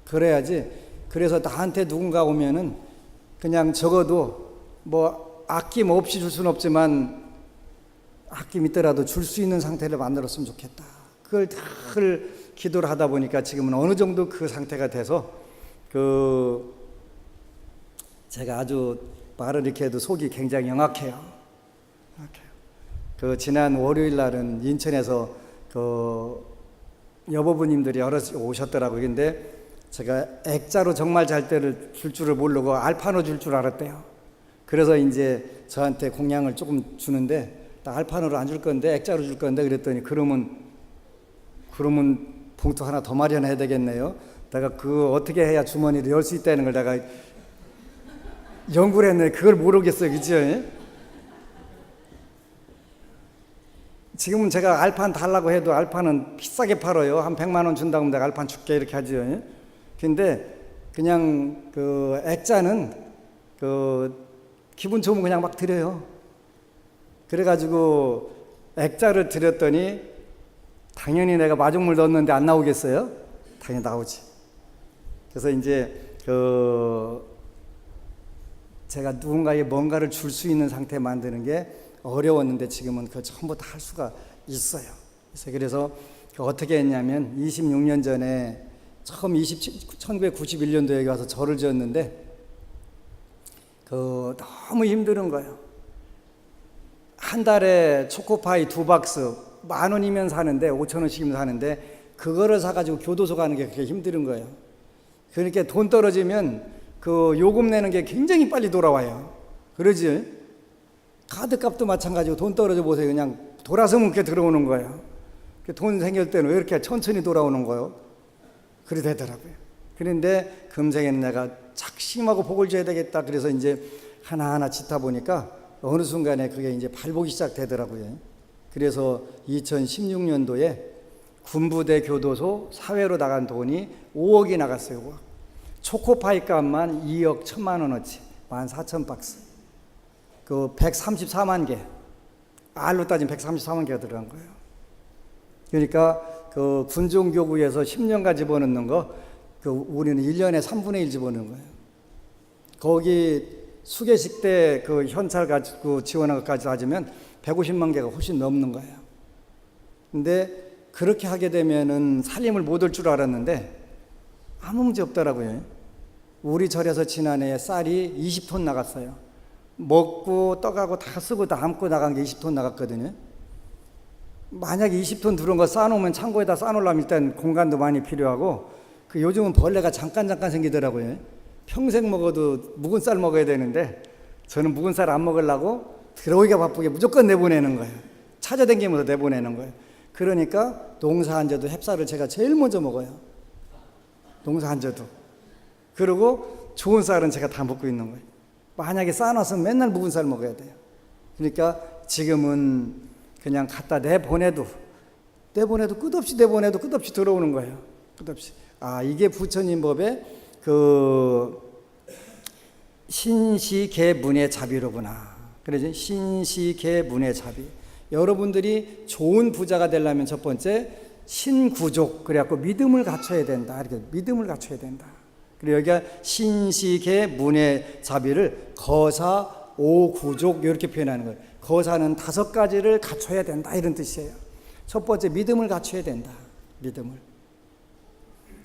그래야지. 그래서 나한테 누군가 오면은 그냥 적어도 뭐 아낌없이 줄 수는 없지만 아낌 있더라도 줄 수 있는 상태를 만들었으면 좋겠다. 그걸 늘 기도를 하다 보니까 지금은 어느 정도 그 상태가 돼서 제가 아주 말을 이렇게 해도 속이 굉장히 영악해요. 지난 월요일 날은 인천에서 여보부님들이 여러 오셨더라고요. 근데 제가 액자로 정말 잘 때를 줄 줄을 모르고 알판으로 줄 줄 알았대요. 그래서 이제 저한테 공양을 조금 주는데 나 알판으로 안 줄 건데 액자로 줄 건데 그랬더니 그러면 봉투 하나 더 마련해야 되겠네요. 내가 어떻게 해야 주머니를 열 수 있다는 걸 내가 연구를 했는데 그걸 모르겠어요. 그죠? 지금은 제가 알판 달라고 해도 알판은 비싸게 팔아요. 한 100만 원 준다고 하면 내가 알판 줄게 이렇게 하죠. 근데 그냥 액자는 기분 좋으면 그냥 막 드려요. 그래가지고 액자를 드렸더니 당연히 내가 마중물 넣었는데 안 나오겠어요? 당연히 나오지. 그래서 이제 제가 누군가에게 뭔가를 줄 수 있는 상태 만드는 게 어려웠는데 지금은 그 전부 다 할 수가 있어요. 그래서 어떻게 했냐면 26년 전에 처음 1991년도에 와서 절을 지었는데 너무 힘든 거예요. 한 달에 초코파이 2박스 10,000원이면 사는데 5,000원씩이면 사는데 그거를 사가지고 교도소 가는 게 그렇게 힘든 거예요. 그러니까 돈 떨어지면 그 요금 내는 게 굉장히 빨리 돌아와요. 그러지? 카드값도 마찬가지고 돈 떨어져 보세요. 그냥 돌아서 뭉게 들어오는 거예요. 돈 생길 때는 왜 이렇게 천천히 돌아오는 거예요? 그래 되더라고요. 그런데 금생에는 내가 작심하고 복을 줘야 되겠다. 그래서 이제 하나하나 짓다 보니까 어느 순간에 그게 이제 발복이 시작되더라고요. 그래서 2016년도에 군부대 교도소 사회로 나간 돈이 5억이 나갔어요. 5억. 초코파이 값만 2억 1,000만 원어치 14,000박스. 그 134만 개. 알로 따지면 134만 개가 들어간 거예요. 그러니까 그 군종교구에서 10년간 집어넣는 거, 우리는 1년에 3분의 1 집어넣는 거예요. 거기 수계식 때 그 현찰 가지고 지원한 것까지 따지면 150만 개가 훨씬 넘는 거예요. 근데 그렇게 하게 되면은 살림을 못 할 줄 알았는데 아무 문제 없더라고요. 우리 절에서 지난해에 쌀이 20톤 나갔어요. 먹고 떡하고 다 쓰고 다 담고 나간 게 20톤 나갔거든요. 만약에 20톤 들어온 거 쌓아놓으면 창고에다 쌓아놓으려면 일단 공간도 많이 필요하고 요즘은 벌레가 잠깐 생기더라고요. 평생 먹어도 묵은 쌀 먹어야 되는데 저는 묵은 쌀 안 먹으려고 들어오기가 바쁘게 무조건 내보내는 거예요. 찾아다니면서 내보내는 거예요. 그러니까 농사 안 져도 햅쌀을 제가 제일 먼저 먹어요. 농사 안 져도. 그리고 좋은 쌀은 제가 다 먹고 있는 거예요. 만약에 쌓아놨으면 맨날 묵은 쌀 먹어야 돼요. 그러니까 지금은 그냥 갖다 내보내도 끝없이 내보내도 끝없이 들어오는 거예요. 끝없이. 이게 부처님 법의 신시계문의 자비로구나. 그러지? 신시계문의 자비. 여러분들이 좋은 부자가 되려면 첫 번째 신구족, 그래갖고 믿음을 갖춰야 된다. 이렇게 믿음을 갖춰야 된다. 그리고 여기가 신시계문의 자비를 거사 오구족 이렇게 표현하는 거예요. 거사는 5가지를 갖춰야 된다 이런 뜻이에요. 첫 번째 믿음을 갖춰야 된다. 믿음을.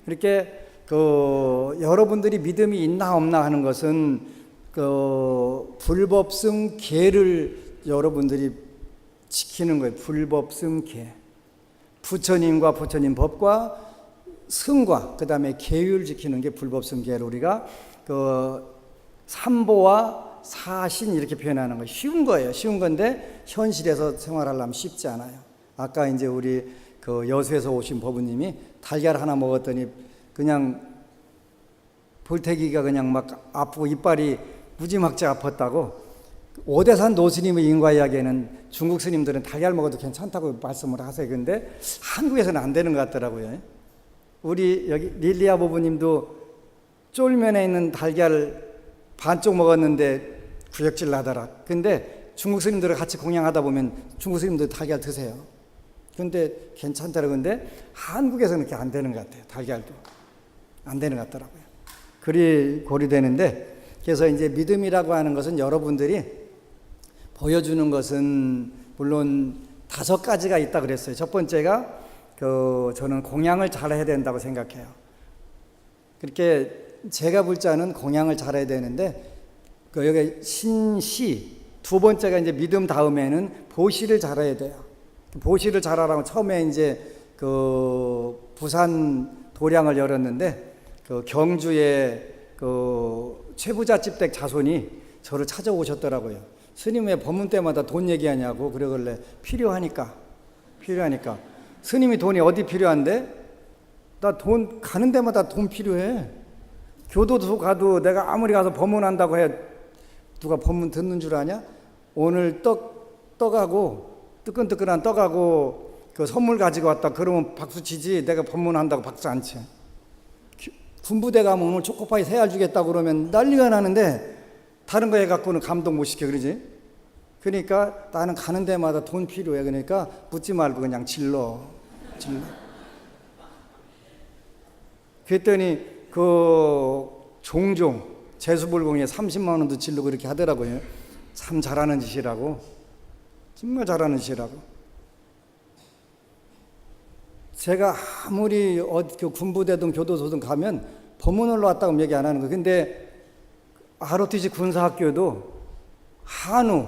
이렇게 여러분들이 믿음이 있나 없나 하는 것은 불법승 계를 여러분들이 지키는 거예요. 불법승 계. 부처님과 부처님 법과 승과 그 다음에 계율 지키는 게 불법승 계를 우리가 삼보와 사신 이렇게 표현하는 거 쉬운 거예요. 쉬운 건데 현실에서 생활하려면 쉽지 않아요. 아까 이제 우리 여수에서 오신 법우님이 달걀 하나 먹었더니 그냥 볼태기가 그냥 막 아프고 이빨이 무지막지 아팠다고. 오대산 노스님의 인과 이야기에는 중국 스님들은 달걀 먹어도 괜찮다고 말씀을 하세요. 근데 한국에서는 안 되는 것 같더라고요. 우리 여기 릴리아 부부님도 쫄면에 있는 달걀 반쪽 먹었는데 구역질 나더라. 근데 중국 스님들을 같이 공양하다 보면 중국 스님들 달걀 드세요. 근데 괜찮더라고요. 근데 한국에서는 그렇게 안 되는 것 같아요. 달걀도 안 되는 것 같더라고요. 그리 고려되는데, 그래서 이제 믿음이라고 하는 것은 여러분들이 보여주는 것은 물론 5가지가 있다 그랬어요. 첫 번째가 저는 공양을 잘해야 된다고 생각해요. 그렇게 제가 볼 자는 공양을 잘해야 되는데 여기 신시, 두 번째가 이제 믿음 다음에는 보시를 잘해야 돼요. 보시를 잘하라고 처음에 이제 부산 도량을 열었는데 경주에 최부잣집 댁 자손이 저를 찾아오셨더라고요. 스님 왜 법문 때마다 돈 얘기하냐고. 그러길래 필요하니까. 스님이 돈이 어디 필요한데? 나 돈 가는 데마다 돈 필요해. 교도소 가도 내가 아무리 가서 법문한다고 해 누가 법문 듣는 줄 아냐? 오늘 떡하고 뜨끈뜨끈한 떡하고 선물 가지고 왔다 그러면 박수 치지. 내가 법문한다고 박수 안 쳐. 군부대 가면 오늘 초코파이 3알 주겠다고 그러면 난리가 나는데 다른 거 해갖고는 감동 못 시켜. 그러지? 그러니까 나는 가는 데마다 돈 필요해. 그러니까 묻지 말고 그냥 질러. 그랬더니 종종 재수불공에 30만 원도 질르고 이렇게 하더라고요. 참 잘하는 짓이라고. 정말 잘하는 시라고. 제가 아무리 그 군부대든 교도소든 가면 법문을 왔다고 얘기 안 하는 거예요. 근데 ROTC 군사학교도 한우,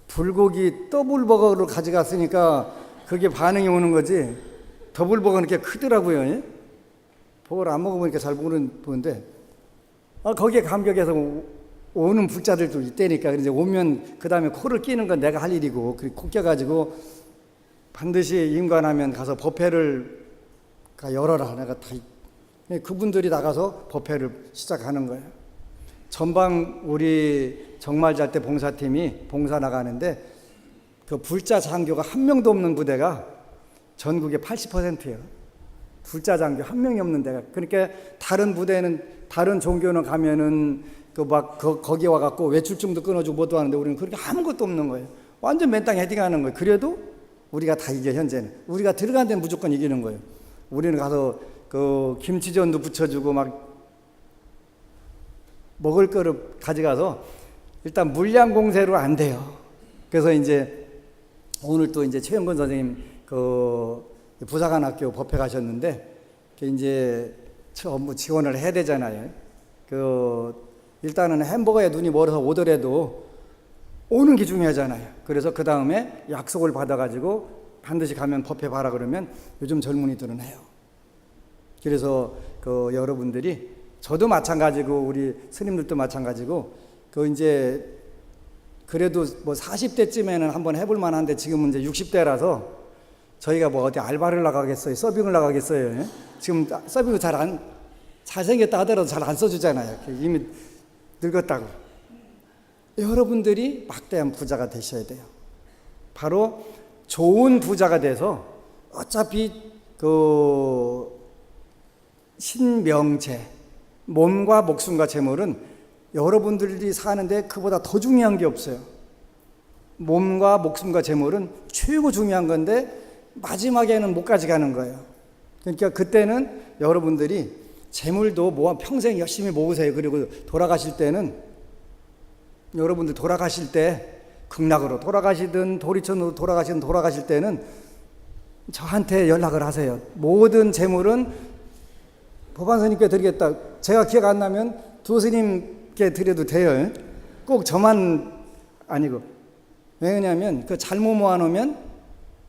불고기 더블버거를 가져갔으니까 그게 반응이 오는 거지. 더블버거는 꽤 크더라고요. 예? 버거를 안 먹어보니까 잘 모르는데 거기에 감격해서 오는 불자들도 있다니까. 이제 오면 그 다음에 코를 끼는 건 내가 할 일이고, 코 껴가지고 반드시 임관하면 가서 법회를 열어라. 내가 다 그분들이 나가서 법회를 시작하는 거예요. 전방 우리 정말 잘 때 봉사팀이 봉사 나가는데 그 불자 장교가 한 명도 없는 부대가 전국의 80%예요. 불자 장교 한 명이 없는 데가. 그러니까 다른 부대는 다른 종교는 가면은 거기 와갖고 외출증도 끊어주고 뭐도 하는데 우리는 그렇게 아무것도 없는 거예요. 완전 맨땅 헤딩하는 거예요. 그래도 우리가 다 이겨. 현재는 우리가 들어간 데는 무조건 이기는 거예요. 우리는 가서 그 김치전도 부쳐주고 막 먹을 거를 가져가서 일단 물량 공세로 안 돼요. 그래서 이제 오늘 또 이제 최영건 선생님 그 부사관학교 법회 가셨는데 이제 전부 지원을 해야 되잖아요. 그 일단은 햄버거에 눈이 멀어서 오더라도 오는 게 중요하잖아요. 그래서 그 다음에 약속을 받아가지고 반드시 가면 법회 봐라 그러면 요즘 젊은이들은 해요. 그래서 그 여러분들이 저도 마찬가지고 우리 스님들도 마찬가지고 그 이제 그래도 뭐 40대쯤에는 한번 해볼 만한데 지금은 이제 60대라서 저희가 뭐 어디 알바를 나가겠어요? 서빙을 나가겠어요? 예? 지금 서빙을 잘생겼다 하더라도 잘 안 써주잖아요. 이미 늙었다고. 여러분들이 막대한 부자가 되셔야 돼요. 바로 좋은 부자가 돼서 어차피 그 신명체, 몸과 목숨과 재물은 여러분들이 사는데 그보다 더 중요한 게 없어요. 몸과 목숨과 재물은 최고 중요한 건데 마지막에는 못 가져가는 거예요. 그러니까 그때는 여러분들이 재물도 평생 열심히 모으세요. 그리고 돌아가실 때는 여러분들 돌아가실 때 극락으로 돌아가시든 도리천으로 돌아가실 때는 저한테 연락을 하세요. 모든 재물은 법안스님께 드리겠다. 제가 기억 안 나면 도스님께 드려도 돼요. 꼭 저만 아니고. 왜냐하면 그 잘못 모아놓으면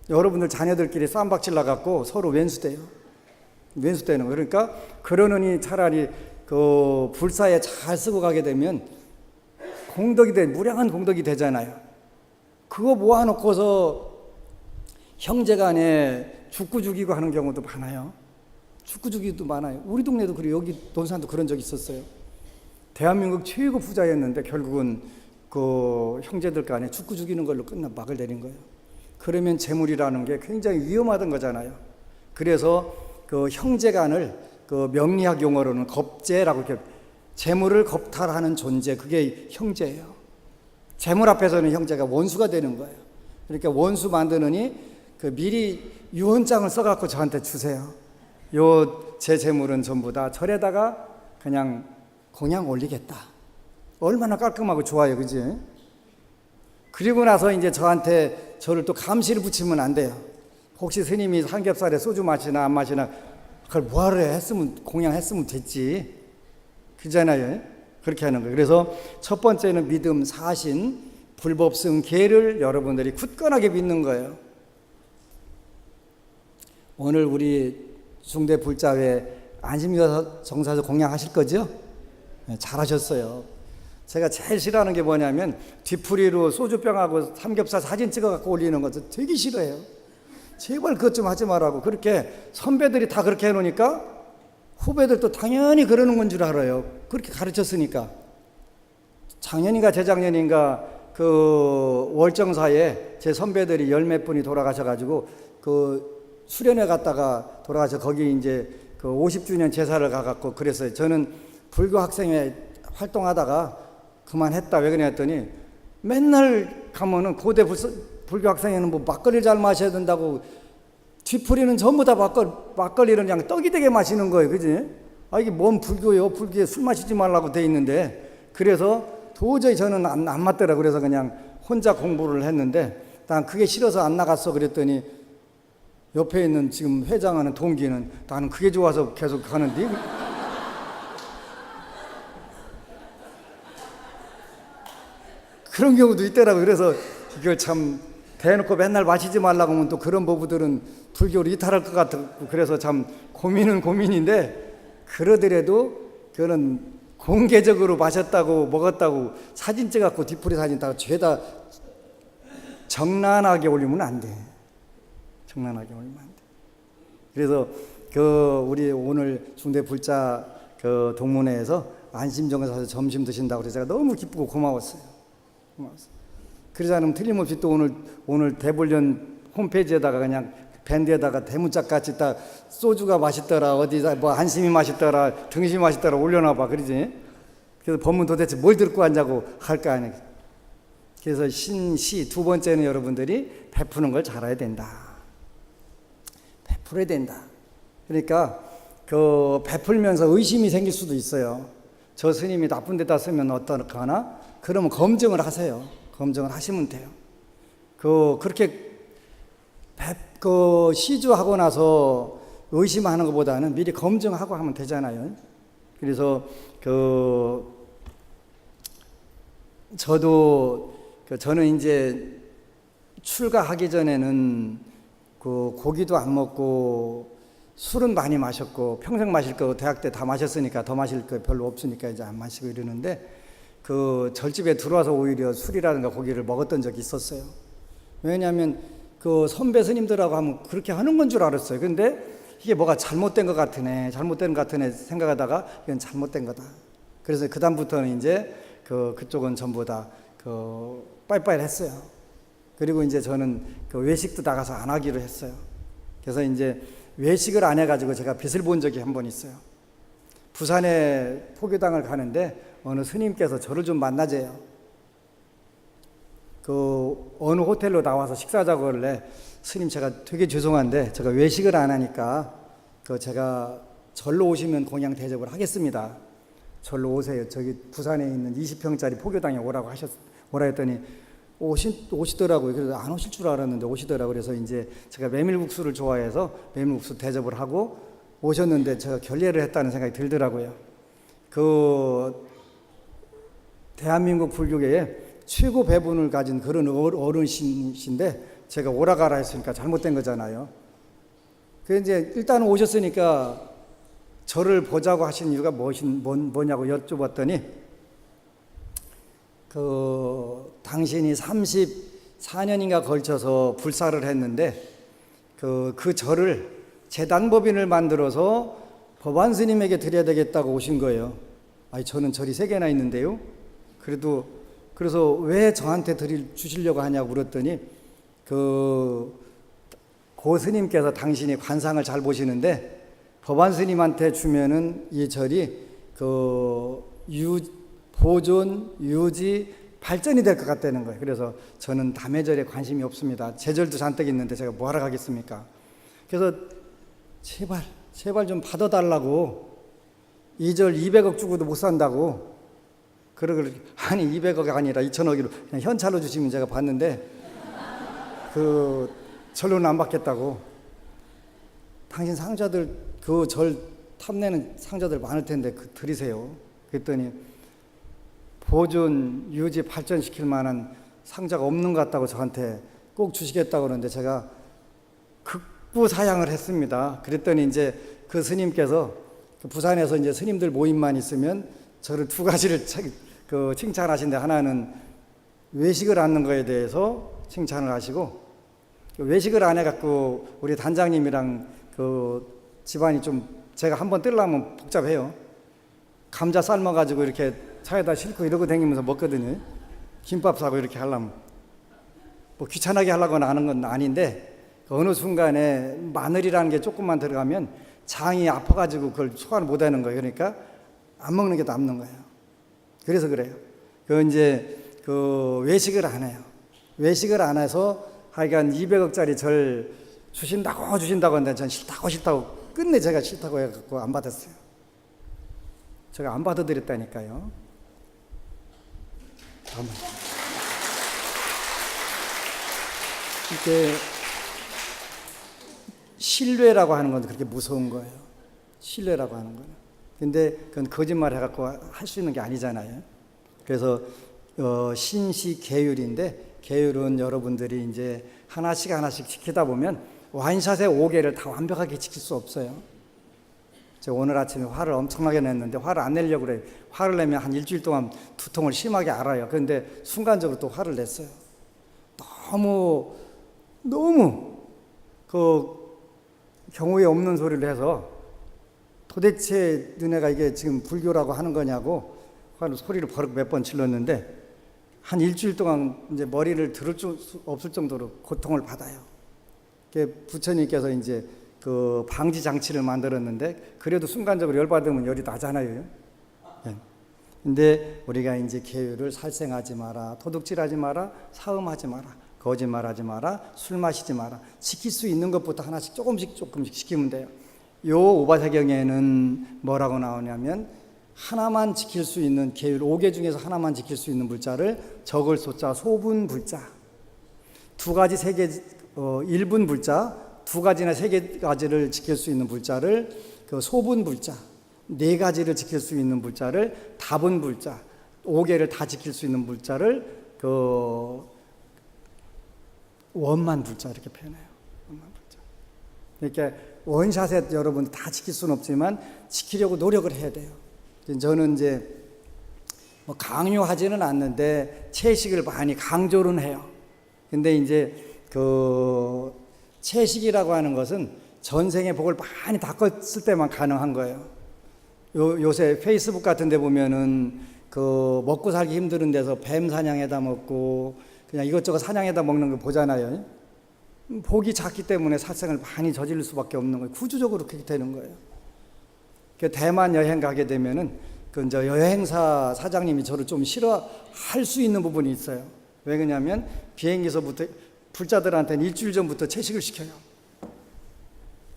여러분들 자녀들끼리 쌈박질 나갖고 서로 왼수돼요. 왼수되는 거예요. 그러니까 그러느니 차라리 그 불사에 잘 쓰고 가게 되면 무량한 공덕이 되잖아요. 그거 모아놓고서 형제간에 죽고 죽이고 하는 경우도 많아요. 죽고 죽이도 많아요. 우리 동네도 그리고 여기 논산도 그런 적이 있었어요. 대한민국 최고 부자였는데 결국은 그 형제들 간에 죽고 죽이는 걸로 막을 내린 거예요. 그러면 재물이라는 게 굉장히 위험하던 거잖아요. 그래서 그 형제간을 그 명리학 용어로는 겁재라고 이렇게 재물을 겁탈하는 존재, 그게 형제예요. 재물 앞에서는 형제가 원수가 되는 거예요. 그러니까 원수 만드느니 그 미리 유언장을 써갖고 저한테 주세요. 제 재물은 전부 다 절에다가 그냥 공양 올리겠다. 얼마나 깔끔하고 좋아요, 그지? 그리고 나서 이제 저를 또 감시를 붙이면 안 돼요. 혹시 스님이 삼겹살에 소주 마시나 안 마시나 그걸 뭐하러 했으면 공양했으면 됐지. 그잖아요. 그렇게 하는 거예요. 그래서 첫 번째는 믿음, 사신, 불법승, 계를 여러분들이 굳건하게 믿는 거예요. 오늘 우리 중대 불자회 안심정사에서 공양하실 거죠? 네, 잘하셨어요. 제가 제일 싫어하는 게 뭐냐면 뒤풀이로 소주병하고 삼겹살 사진 찍어갖고 올리는 것도 되게 싫어해요. 제발 그것 좀 하지 말라고. 그렇게 선배들이 다 그렇게 해놓으니까 후배들도 당연히 그러는 건 줄 알아요. 그렇게 가르쳤으니까. 작년인가 재작년인가 그 월정사에 제 선배들이 열 몇 분이 돌아가셔가지고 그 수련회 갔다가 돌아가서 거기 이제 그 50주년 제사를 가갖고 그랬어요. 저는 불교 학생회 활동하다가 그만했다. 왜 그러냐 했더니 맨날 가면은 고대 불교 학생회는 뭐 막걸리를 잘 마셔야 된다고 뒤풀이는 전부 다 막걸리를 그냥 떡이 되게 마시는 거예요. 그지? 이게 뭔 불교요? 불교에 술 마시지 말라고 돼 있는데. 그래서 도저히 저는 안 맞더라. 그래서 그냥 혼자 공부를 했는데 난 그게 싫어서 안 나갔어 그랬더니 옆에 있는 지금 회장하는 동기는 나는 그게 좋아서 계속 가는데 그런 경우도 있더라고요. 그래서 이걸 참 대놓고 맨날 마시지 말라고 하면 또 그런 부부들은 불교를 이탈할 것 같고 그래서 참 고민은 고민인데 그러더라도 그런 공개적으로 마셨다고 먹었다고 사진 찍어갖고 뒤풀이 사진 따고 죄다 정난하게 올리면 안 돼. 정난하게 올리면 안 돼. 그래서 그 우리 오늘 중대 불자 그 동문회에서 안심정에서 점심 드신다고 그래서 제가 너무 기쁘고 고마웠어요. 그러지 않으면 틀림없이 또 오늘 대불련 홈페이지에다가 그냥 밴드에다가 대문짝 같이 딱 소주가 맛있더라 어디다 뭐 안심이 맛있더라 등심이 맛있더라 올려놔봐 그러지. 그래서 법문 도대체 뭘 듣고 왔냐고 할 거 아니야. 그래서 신시 두 번째는 여러분들이 베푸는 걸 잘해야 된다. 베풀어야 된다. 그러니까 그 베풀면서 의심이 생길 수도 있어요. 저 스님이 나쁜 데다 쓰면 어떡하나? 그러면 검증을 하세요. 검증을 하시면 돼요. 그렇게 시주하고 나서 의심하는 것보다는 미리 검증하고 하면 되잖아요. 그래서 저는 이제 출가하기 전에는 고기도 안 먹고 술은 많이 마셨고 평생 마실 거 대학 때 다 마셨으니까 더 마실 거 별로 없으니까 이제 안 마시고 이러는데 절집에 들어와서 오히려 술이라든가 고기를 먹었던 적이 있었어요. 왜냐하면 선배 스님들하고 하면 그렇게 하는 건 줄 알았어요. 근데 이게 뭐가 잘못된 것 같으네 생각하다가 이건 잘못된 거다. 그래서 그 다음부터는 이제 그쪽은 전부 다 빠이빠이를 했어요. 그리고 이제 저는 외식도 나가서 안 하기로 했어요. 그래서 이제 외식을 안 해가지고 제가 빚을 본 적이 한 번 있어요. 부산에 포교당을 가는데 어느 스님께서 저를 좀 만나재요. 어느 호텔로 나와서 식사자고 하길래 스님 제가 되게 죄송한데 제가 외식을 안 하니까 제가 절로 오시면 공양 대접을 하겠습니다. 절로 오세요. 저기 부산에 있는 20평짜리 포교당에 오라 했더니 오시더라고요. 그래서 안 오실 줄 알았는데 오시더라고요. 그래서 이제 제가 메밀국수를 좋아해서 메밀국수 대접을 하고 오셨는데 제가 결례를 했다는 생각이 들더라고요. 대한민국 불교계에 최고 배분을 가진 그런 어른이신데 제가 오라가라 했으니까 잘못된 거잖아요. 그래서 이제 일단 오셨으니까 저를 보자고 하신 이유가 뭐냐고 여쭤봤더니 당신이 34년인가 걸쳐서 불사를 했는데 그 절을 재단법인을 만들어서 법안 스님에게 드려야 되겠다고 오신 거예요. 아니 저는 절이 3개나 있는데요. 그래서 왜 저한테 주시려고 하냐고 물었더니 고 스님께서 당신이 관상을 잘 보시는데 법안 스님한테 주면은 이 절이 보존, 유지, 발전이 될 것 같다는 거예요. 그래서 저는 남의 절에 관심이 없습니다. 제 절도 잔뜩 있는데 제가 뭐하러 가겠습니까? 그래서 제발 좀 받아달라고. 이 절 200억 주고도 못 산다고. 아니 200억이 아니라 2천억으로 그냥 현찰로 주시면 제가 받는데 절로는 안 받겠다고. 당신 상자들 절 탐내는 상자들 많을 텐데 드리세요. 그랬더니 보존, 유지, 발전시킬 만한 상자가 없는 것 같다고 저한테 꼭 주시겠다고 그러는데 제가 극구사양을 했습니다. 그랬더니 이제 그 스님께서 부산에서 이제 스님들 모임만 있으면 저를 2가지를 칭찬하신데 하나는 외식을 안 하는 거에 대해서 칭찬을 하시고 외식을 안 해갖고 우리 단장님이랑 집안이 좀 제가 한번 뜨려면 복잡해요. 감자 삶아가지고 이렇게 차에다 싣고 이러고 다니면서 먹거든요. 김밥 사고 이렇게 하려면 뭐 귀찮게 하려고 하는 건 아닌데 어느 순간에 마늘이라는 게 조금만 들어가면 장이 아파가지고 그걸 소화를 못하는 거예요. 그러니까 안 먹는 게 남는 거예요. 그래서 그래요. 이제 외식을 안 해요. 외식을 안 해서 하여간 200억짜리 절 주신다고 하는데 전 싫다고 끝내 제가 싫다고 해갖고 안 받았어요. 제가 안 받아드렸다니까요. 이게 신뢰라고 하는 건 그렇게 무서운 거예요. 신뢰라고 하는 거는. 근데 그건 거짓말 해갖고 할 수 있는 게 아니잖아요. 그래서 신시 계율인데, 계율은 여러분들이 이제 하나씩 하나씩 지키다 보면 완샷의 5개를 다 완벽하게 지킬 수 없어요. 저 오늘 아침에 화를 엄청나게 냈는데, 화를 안 내려고 그래요. 화를 내면 한 일주일 동안 두통을 심하게 앓아요. 그런데 순간적으로 또 화를 냈어요. 너무 그 경우에 없는 소리를 해서, 도대체 너네가 이게 지금 불교라고 하는 거냐고 하는 소리를 버럭 몇 번 질렀는데, 한 일주일 동안 이제 머리를 들을 수 없을 정도로 고통을 받아요. 부처님께서 이제 그 방지 장치를 만들었는데, 그래도 순간적으로 열 받으면 열이 나잖아요. 예. 근데 우리가 이제 계율을 살생하지 마라, 도둑질하지 마라, 사음하지 마라, 거짓말하지 마라, 술 마시지 마라, 지킬 수 있는 것부터 하나씩 조금씩 지키면 돼요. 요 오바사경에는 뭐라고 나오냐면, 하나만 지킬 수 있는 계율 5개 중에서 하나만 지킬 수 있는 불자를 적을 소자 소분 불자, 두 가지 세 개 일분 불자, 두 가지나 세 가지를 지킬 수 있는 불자를 그 소분 불자, 네 가지를 지킬 수 있는 불자를 다분 불자, 5개를 다 지킬 수 있는 불자를 그 원만 불자 이렇게 표현해요. 원만 불자. 이렇게 원샷에 여러분 다 지킬 수는 없지만 지키려고 노력을 해야 돼요. 저는 이제 뭐 강요하지는 않는데 채식을 많이 강조는 해요. 근데 이제 그 채식이라고 하는 것은 전생의 복을 많이 닦았을 때만 가능한 거예요. 요새 페이스북 같은 데 보면은 그 먹고 살기 힘든 데서 뱀 사냥해다 먹고 그냥 이것저것 사냥해다 먹는 거 보잖아요. 복이 작기 때문에 살생을 많이 저지를 수밖에 없는 거예요. 구조적으로 그렇게 되는 거예요. 대만 여행 가게 되면은 그 이제 여행사 사장님이 저를 좀 싫어할 수 있는 부분이 있어요. 왜 그러냐면 비행기서부터 불자들한테는 일주일 전부터 채식을 시켜요.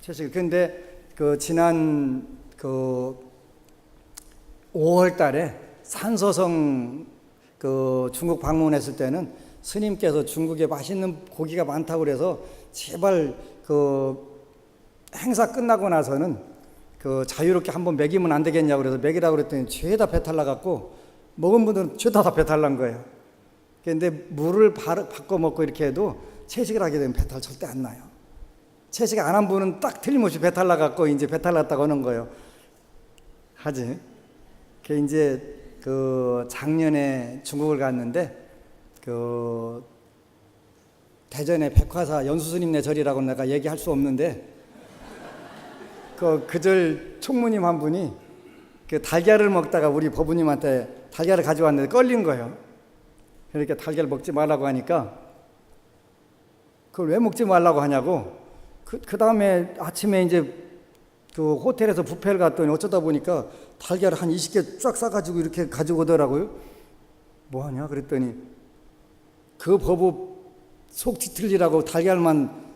채식을. 근데 그 지난 그 5월 달에 산서성 그 중국 방문했을 때는 스님께서 중국에 맛있는 고기가 많다고 그래서 제발 그 행사 끝나고 나서는 그 자유롭게 한번 먹이면 안 되겠냐고 그래서 먹이라고 그랬더니 죄다 배탈 나갖고 먹은 분들은 죄다 다 배탈 난 거예요. 근데 물을 바꿔 먹고 이렇게 해도 채식을 하게 되면 배탈 절대 안 나요. 채식 안 한 분은 딱 틀림없이 배탈 나갖고 이제 배탈 났다고 하는 거예요. 하지. 그 이제 그 작년에 중국을 갔는데 그 대전의 백화사 연수스님네 절이라고 내가 얘기할 수 없는데 그절 총무님 한 분이 그 달걀을 먹다가 우리 법부님한테 달걀을 가져왔는데 걸린 거예요. 그러니까 달걀 먹지 말라고 하니까 그걸 왜 먹지 말라고 하냐고. 그 다음에 아침에 이제 그 호텔에서 뷔페를 갔더니 어쩌다 보니까 달걀을 한 20개 쫙 싸가지고 이렇게 가지고 오더라고요. 뭐 하냐 그랬더니 그 법부 속 뒤틀리라고 달걀만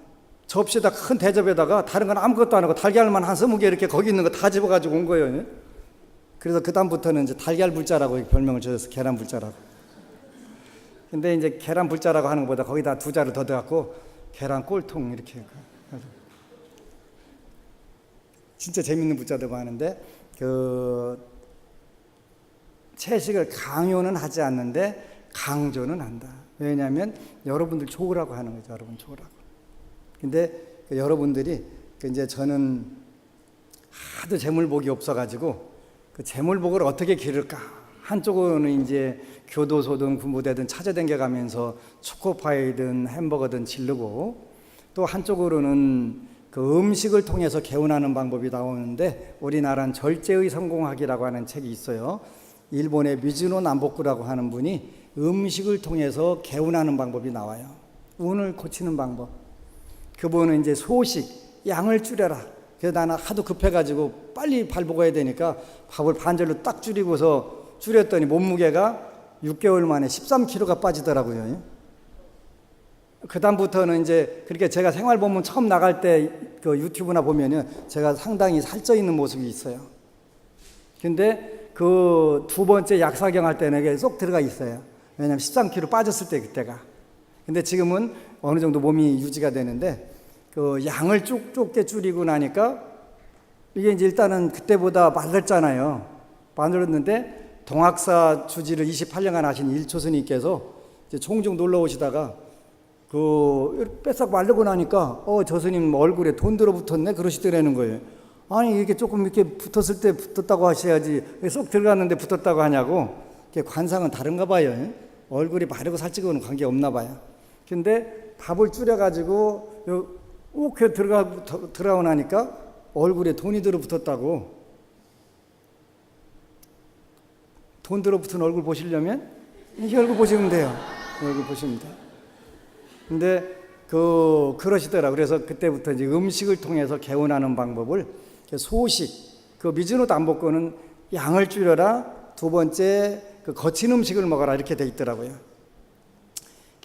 접시에다 큰 대접에다가 다른 건 아무것도 안 하고 달걀만 한 20개 이렇게 거기 있는 거 다 집어가지고 온 거예요. 그래서 그 다음부터는 이제 달걀 불자라고 별명을 지어서 계란 불자라고. 근데 이제 계란 불자라고 하는 것보다 거기다 두 자를 더 넣어갖고 계란 꼴통 이렇게. 진짜 재밌는 불자도 많은데 그 채식을 강요는 하지 않는데 강조는 한다. 왜냐하면 여러분들 좋으라고 하는 거죠. 여러분 좋으라고. 근데 여러분들이 이제 저는 하도 재물복이 없어가지고 그 재물복을 어떻게 기를까? 한쪽으로는 이제 교도소든 군부대든 찾아다녀가면서 초코파이든 햄버거든 지르고, 또 한쪽으로는 그 음식을 통해서 개운하는 방법이 나오는데 우리나라는 절제의 성공학이라고 하는 책이 있어요. 일본의 미즈노 남보쿠라고 하는 분이 음식을 통해서 개운하는 방법이 나와요. 운을 고치는 방법. 그분은 이제 소식, 양을 줄여라. 그래서 나는 하도 급해가지고 빨리 발 먹어야 되니까 밥을 반절로 딱 줄이고서 줄였더니 몸무게가 6개월 만에 13kg가 빠지더라고요. 그 다음부터는 이제 그렇게 제가 생활본문 처음 나갈 때 그 유튜브나 보면은 제가 상당히 살쪄 있는 모습이 있어요. 근데 그 두 번째 약사경 할 때는 이게 쏙 들어가 있어요. 왜냐면 13kg 빠졌을 때 그때가. 근데 지금은 어느 정도 몸이 유지가 되는데 그 양을 좁게 줄이고 나니까 이게 이제 일단은 그때보다 말랐잖아요. 말랐는데 동학사 주지를 28년간 하신 일초스님께서 이제 종종 놀러 오시다가 그 뺏싹 마르고 나니까 저 스님 얼굴에 돈 들어붙었네 그러시더라는 거예요. 아니 이렇게 조금 이렇게 붙었을 때 붙었다고 하셔야지 쏙 들어갔는데 붙었다고 하냐고. 관상은 다른가 봐요. 얼굴이 마르고 살찌고는 관계 없나 봐요. 근데 밥을 줄여가지고 이렇게 들어가고 나니까 얼굴에 돈이 들어붙었다고. 돈 들어붙은 얼굴 보시려면 이 얼굴 보시면 돼요. 이 얼굴 보시면 돼요. 근데 그러시더라고요. 그래서 그때부터 이제 음식을 통해서 개운하는 방법을 소식, 그 미즈노 담복고는 양을 줄여라, 두 번째 그 거친 음식을 먹어라 이렇게 돼 있더라고요.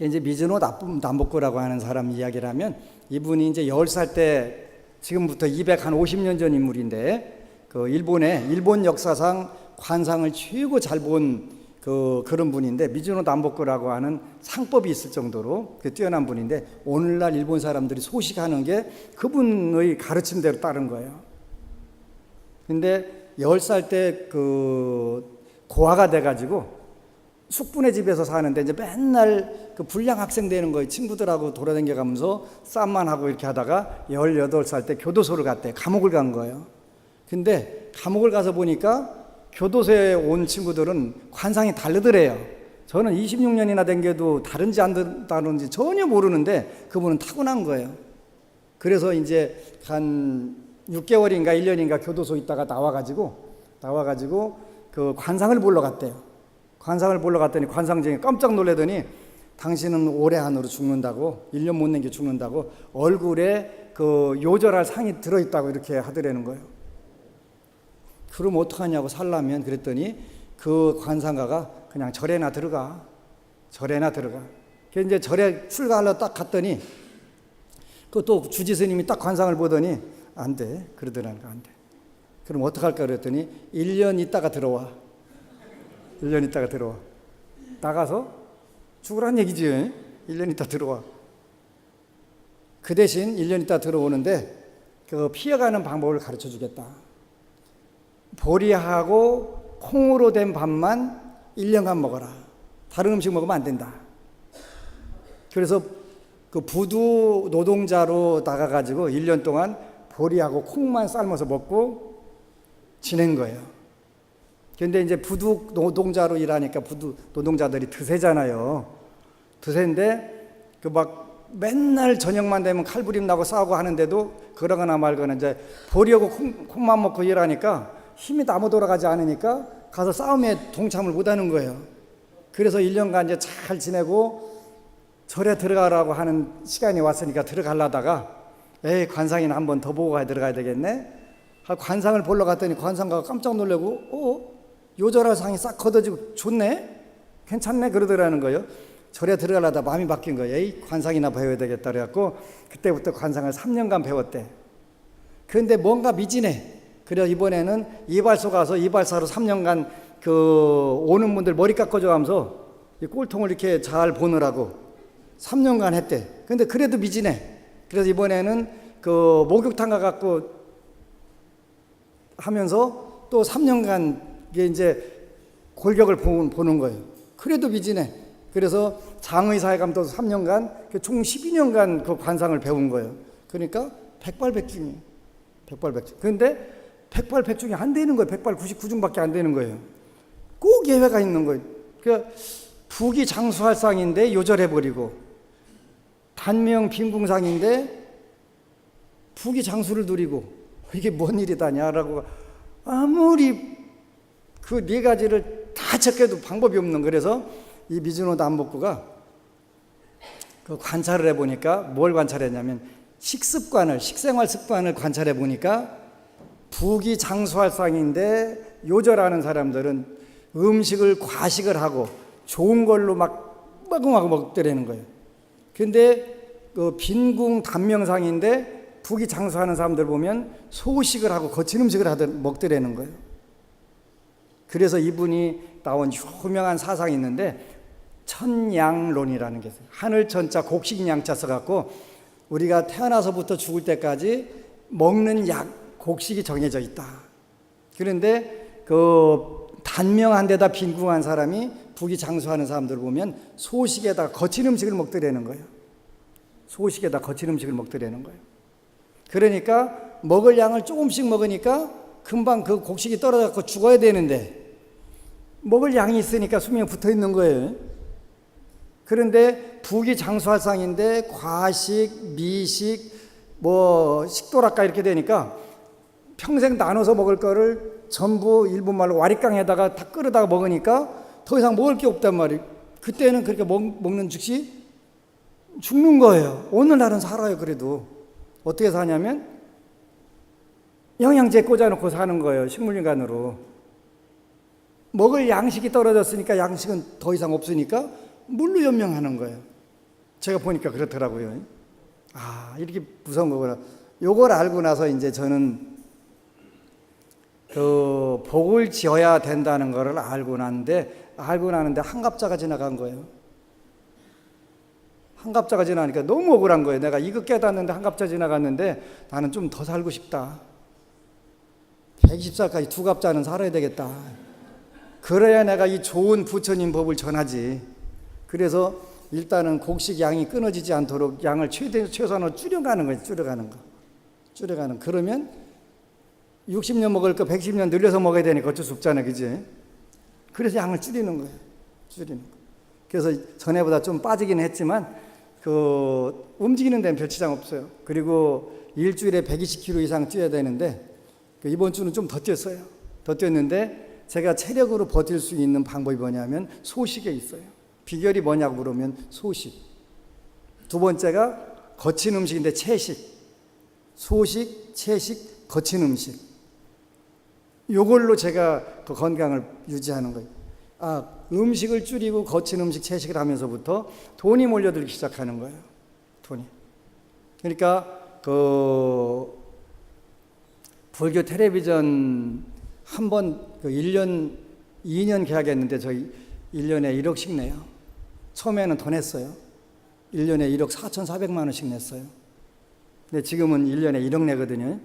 이제 미즈노 담복고라고 하는 사람 이야기라면 이분이 이제 10살 때 지금부터 250년 전 인물인데 그 일본 역사상 관상을 최고 잘 본 그런 분인데 미즈노 담복고라고 하는 상법이 있을 정도로 뛰어난 분인데 오늘날 일본 사람들이 소식하는 게 그분의 가르침대로 따른 거예요. 근데 10살 때 그 고아가 돼가지고 숙부네 집에서 사는데 이제 맨날 그 불량 학생 되는 거예요. 친구들하고 돌아다녀 가면서 싸움만 하고 이렇게 하다가 18살 때 교도소를 갔대. 감옥을 간 거예요. 근데 감옥을 가서 보니까 교도소에 온 친구들은 관상이 다르더래요. 저는 26년이나 된 게도 다른지 안 다른지 전혀 모르는데 그분은 타고난 거예요. 그래서 이제 한 6개월인가 1년인가 교도소 있다가 나와가지고 그 관상을 보러 갔대요. 관상을 보러 갔더니 관상쟁이 깜짝 놀라더니 당신은 올해 안으로 죽는다고, 1년 못 낸 게 죽는다고, 얼굴에 그 요절할 상이 들어있다고 이렇게 하더라는 거예요. 그럼 어떡하냐고 살라면 그랬더니 그 관상가가 그냥 절에나 들어가. 이제 절에 출가하러 딱 갔더니 그 또 주지 스님이 딱 관상을 보더니 안 돼. 그러더라는 거 안 돼. 그럼 어떡할까 그랬더니 1년 있다가 들어와. 1년 있다가 들어와. 나가서 죽으란 얘기지. 1년 있다 들어와. 그 대신 1년 있다 들어오는데 그 피해가는 방법을 가르쳐 주겠다. 보리하고 콩으로 된 밥만 1년간 먹어라. 다른 음식 먹으면 안 된다. 그래서 그 부두 노동자로 나가가지고 1년 동안 보리하고 콩만 삶아서 먹고 지낸 거예요. 그런데 이제 부두 노동자로 일하니까 부두 노동자들이 드세잖아요. 드세인데 그 막 맨날 저녁만 되면 칼부림 나고 싸우고 하는데도 그러거나 말거나 이제 보리하고 콩만 먹고 일하니까 힘이 나무 돌아가지 않으니까 가서 싸움에 동참을 못 하는 거예요. 그래서 1년간 이제 잘 지내고 절에 들어가라고 하는 시간이 왔으니까 들어가려다가 에이 관상이나 한 번 더 보고 들어가야 되겠네. 관상을 보러 갔더니 관상가가 깜짝 놀라고 요절할 상이 싹 걷어지고 좋네? 괜찮네? 그러더라는 거예요. 절에 들어가려다 마음이 바뀐 거예요. 에이 관상이나 배워야 되겠다 그래갖고 그때부터 관상을 3년간 배웠대. 그런데 뭔가 미지네. 그래서 이번에는 이발소 가서 이발사로 3년간 그 오는 분들 머리 깎아줘 하면서 이 꼴통을 이렇게 잘 보느라고 3년간 했대. 근데 그래도 미지네. 그래서 이번에는 그 목욕탕 가갖고 하면서 또 3년간 이게 이제 골격을 보는 거예요. 그래도 미지네. 그래서 장의사에 가면 또 3년간 총 12년간 그 관상을 배운 거예요. 그러니까 백발백중이에요. 백발백중. 그런데 백발백중이 안 되는 거예요. 199중밖에 안 되는 거예요. 꼭 예외가 있는 거예요. 그러니까 북이 장수할상인데 요절해버리고 단명 빈궁상인데 북이 장수를 누리고 이게 뭔 일이다냐라고 아무리 그 네 가지를 다 적해도 방법이 없는. 그래서 이 미즈노 담복고가 그 관찰을 해보니까 뭘 관찰했냐면 식생활 습관을 관찰해 보니까 북이 장수할상인데 요절하는 사람들은 음식을 과식을 하고 좋은 걸로 막 마구마구 먹더라는 거예요. 근데 그 빈궁 단명상인데 북이 장수하는 사람들 보면 소식을 하고 거친 음식을 먹더라는 거예요. 그래서 이분이 나온 유명한 사상이 있는데 천양론이라는 게 있어요. 하늘 천자 곡식 양자 써갖고 우리가 태어나서부터 죽을 때까지 먹는 곡식이 정해져 있다. 그런데 그 단명한 데다 빈궁한 사람이 부귀장수하는 사람들 보면 소식에다 거친 음식을 먹더라는 거예요. 소식에다 거친 음식을 먹더라는 거예요. 그러니까 먹을 양을 조금씩 먹으니까 금방 그 곡식이 떨어져서 죽어야 되는데 먹을 양이 있으니까 수명이 붙어 있는 거예요. 그런데 부귀장수할 상인데 과식, 미식, 식도락가 이렇게 되니까 평생 나눠서 먹을 거를 전부 일본말로 와리깡에다가 다 끓여다가 먹으니까 더 이상 먹을 게 없단 말이에요. 그때는 그렇게 먹는 즉시 죽는 거예요. 오늘날은 살아요. 그래도 어떻게 사냐면 영양제 꽂아놓고 사는 거예요. 식물인간으로. 먹을 양식이 떨어졌으니까 양식은 더 이상 없으니까 물로 연명하는 거예요. 제가 보니까 그렇더라고요. 이렇게 무서운 거구나. 요걸 알고 나서 이제 저는 그 복을 지어야 된다는 거를 알고 나는데 한갑자가 지나간 거예요. 한갑자가 지나니까 너무 억울한 거예요. 내가 이거 깨닫는데 한갑자 지나갔는데 나는 좀 더 살고 싶다. 120살까지 두 갑자는 살아야 되겠다. 그래야 내가 이 좋은 부처님 법을 전하지. 그래서 일단은 곡식 양이 끊어지지 않도록 양을 최소한으로 줄여가는 거예요. 줄여가는. 그러면 60년 먹을 거 110년 늘려서 먹어야 되니까 어쩔 수 없잖아요. 그지? 그래서 양을 줄이는 거예요. 그래서 전에보다 좀 빠지긴 했지만 움직이는 데는 별 지장 없어요. 그리고 일주일에 120km 이상 뛰어야 되는데 이번 주는 좀 더 뛰었어요. 더 뛰었는데 제가 체력으로 버틸 수 있는 방법이 뭐냐면 소식에 있어요. 비결이 뭐냐고 물으면 소식. 두 번째가 거친 음식인데 채식. 소식, 채식, 거친 음식. 요걸로 제가 그 건강을 유지하는 거예요. 음식을 줄이고 거친 음식 채식을 하면서부터 돈이 몰려들기 시작하는 거예요. 돈이. 그러니까 불교 텔레비전 한 번 1년, 2년 계약했는데 저희 1년에 1억씩 내요. 처음에는 더 냈어요. 1년에 1억 4,400만 원씩 냈어요. 근데 지금은 1년에 1억 내거든요.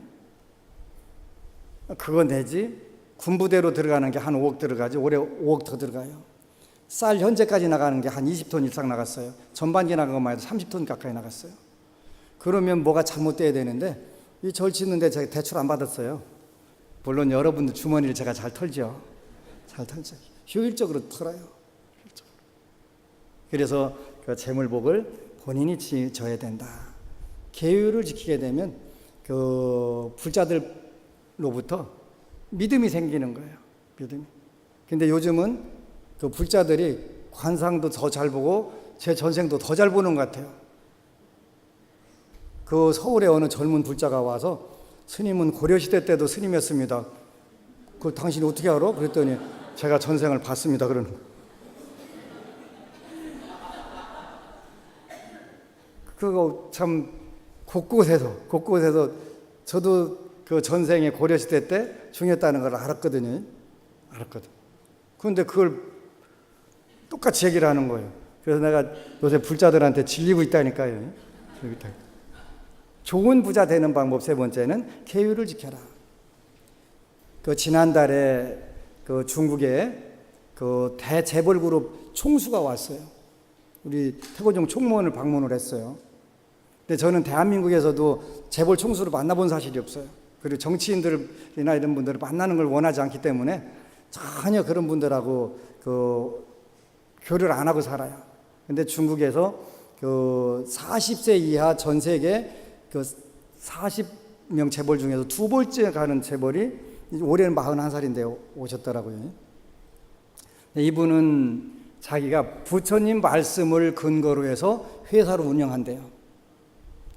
그거 내지 군부대로 들어가는 게 한 5억 들어가지. 올해 5억 더 들어가요. 쌀 현재까지 나가는 게 한 20톤 이상 나갔어요. 전반기 나간 것만 해도 30톤 가까이 나갔어요. 그러면 뭐가 잘못돼야 되는데 이 절 짓는데 제가 대출 안 받았어요. 물론 여러분들 주머니를 제가 잘 털죠. 효율적으로 털어요. 그래서 그 재물복을 본인이 져야 된다. 계율을 지키게 되면 그 불자들로부터 믿음이 생기는 거예요. 믿음이. 근데 요즘은 그 불자들이 관상도 더 잘 보고 제 전생도 더 잘 보는 것 같아요. 그 서울에 어느 젊은 불자가 와서 스님은 고려시대 때도 스님이었습니다. 그걸 당신이 어떻게 알아? 그랬더니 제가 전생을 봤습니다. 그러는 거예요. 그거 참 곳곳에서 저도 그 전생에 고려시대 때 중요했다는 걸 알았거든요. 그런데 그걸 똑같이 얘기를 하는 거예요. 그래서 내가 요새 불자들한테 질리고 있다니까요. 좋은 부자 되는 방법 세 번째는 계율을 지켜라. 그 지난달에 그 중국에 그 대재벌그룹 총수가 왔어요. 우리 태고종 총무원을 방문을 했어요. 근데 저는 대한민국에서도 재벌 총수를 만나본 사실이 없어요. 그리고 정치인들이나 이런 분들을 만나는 걸 원하지 않기 때문에 전혀 그런 분들하고 그 교류를 안 하고 살아요. 근데 중국에서 그 40세 이하 전 세계 그 40명 재벌 중에서 두 번째 가는 재벌이 올해는 41살인데 오셨더라고요. 이분은 자기가 부처님 말씀을 근거로 해서 회사를 운영한대요.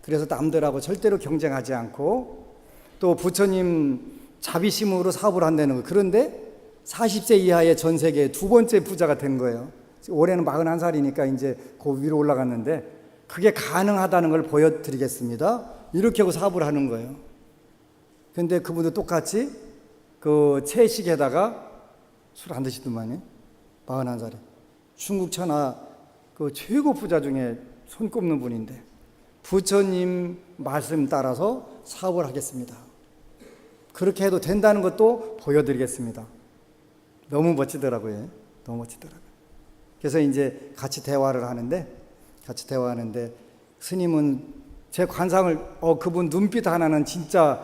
그래서 남들하고 절대로 경쟁하지 않고 또 부처님 자비심으로 사업을 한다는 거예요. 그런데 40세 이하의 전 세계 두 번째 부자가 된 거예요. 올해는 41살이니까 이제 그 위로 올라갔는데 그게 가능하다는 걸 보여드리겠습니다. 이렇게 하고 사업을 하는 거예요. 근데 그분도 똑같이 그 채식에다가 술 안 드시더만요. 41살에. 중국 천하 그 최고 부자 중에 손꼽는 분인데 부처님 말씀 따라서 사업을 하겠습니다. 그렇게 해도 된다는 것도 보여드리겠습니다. 너무 멋지더라고요. 너무 멋지더라고요. 그래서 이제 같이 대화를 하는데 스님은 제 관상을 그분 눈빛 하나는 진짜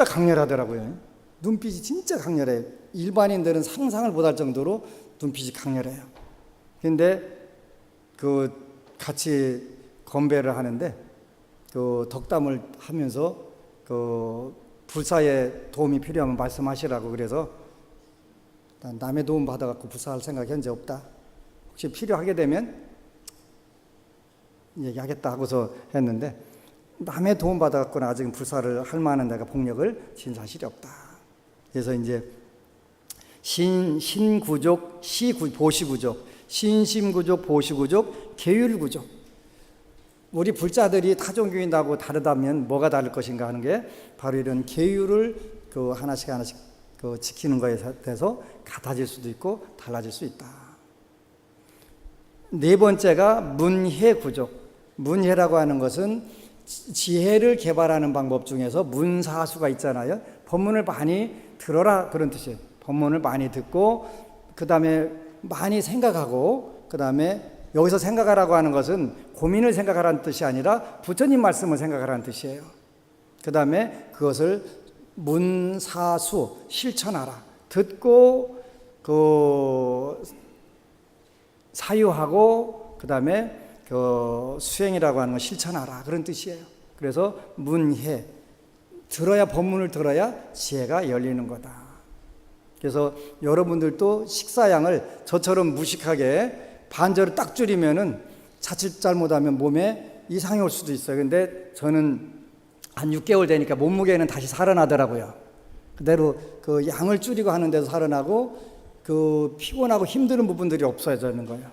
강렬하더라고요. 눈빛이 진짜 강렬해요. 일반인들은 상상을 못할 정도로 눈빛이 강렬해요. 근데 그 같이 건배를 하는데 그 덕담을 하면서 그 불사에 도움이 필요하면 말씀하시라고 그래서 남의 도움 받아갖고 불사할 생각이 현재 없다. 혹시 필요하게 되면 얘기하겠다 하고서 했는데 남의 도움 받아갖고는 아직 불사를 할 만한 내가 복력을 진 사실이 없다. 그래서 이제 신구족, 보시구족, 신심구족, 보시구족, 계율구족. 우리 불자들이 타종교인하고 다르다면 뭐가 다를 것인가 하는 게 바로 이런 계율을 그 하나씩 그 지키는 거에 대해서 같아질 수도 있고 달라질 수 있다. 네 번째가 문해구족. 문해라고 하는 것은 지혜를 개발하는 방법 중에서 문사수가 있잖아요. 법문을 많이 들어라 그런 뜻이에요. 법문을 많이 듣고 그 다음에 많이 생각하고 그 다음에 여기서 생각하라고 하는 것은 고민을 생각하라는 뜻이 아니라 부처님 말씀을 생각하라는 뜻이에요. 그 다음에 그것을 문사수 실천하라. 듣고 그 사유하고 그 다음에 그 수행이라고 하는 건 실천하라 그런 뜻이에요. 그래서 문해 들어야 법문을 들어야 지혜가 열리는 거다. 그래서 여러분들도 식사량을 저처럼 무식하게 반절을 딱 줄이면은 자칫 잘못하면 몸에 이상이 올 수도 있어요. 근데 저는 한 6개월 되니까 몸무게는 다시 살아나더라고요. 그대로 그 양을 줄이고 하는데도 살아나고 그 피곤하고 힘드는 부분들이 없어지는 거예요.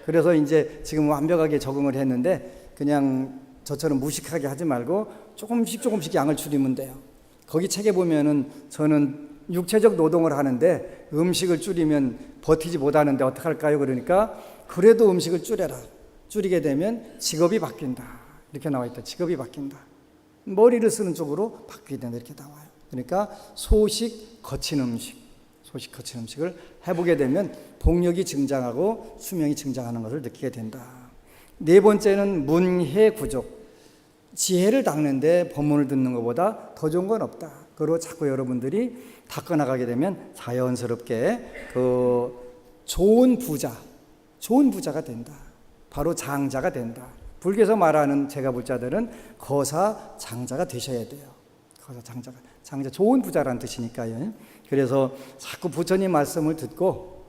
그래서 이제 지금 완벽하게 적응을 했는데 그냥 저처럼 무식하게 하지 말고 조금씩 양을 줄이면 돼요. 거기 책에 보면은 저는 육체적 노동을 하는데 음식을 줄이면 버티지 못하는데 어떡할까요? 그러니까 그래도 음식을 줄여라. 줄이게 되면 직업이 바뀐다. 이렇게 나와 있다. 직업이 바뀐다. 머리를 쓰는 쪽으로 바뀌게 된다. 이렇게 나와요. 그러니까 소식 거친 음식을 해보게 되면 복력이 증장하고 수명이 증장하는 것을 느끼게 된다. 네 번째는 문해구족. 지혜를 닦는데 법문을 듣는 것보다 더 좋은 건 없다. 그리고 자꾸 여러분들이 닦아나가게 되면 자연스럽게 그 좋은 부자가 된다. 바로 장자가 된다. 불교에서 말하는 제가불자들은 거사 장자가 되셔야 돼요. 거사 장자 좋은 부자라는 뜻이니까요. 그래서 자꾸 부처님 말씀을 듣고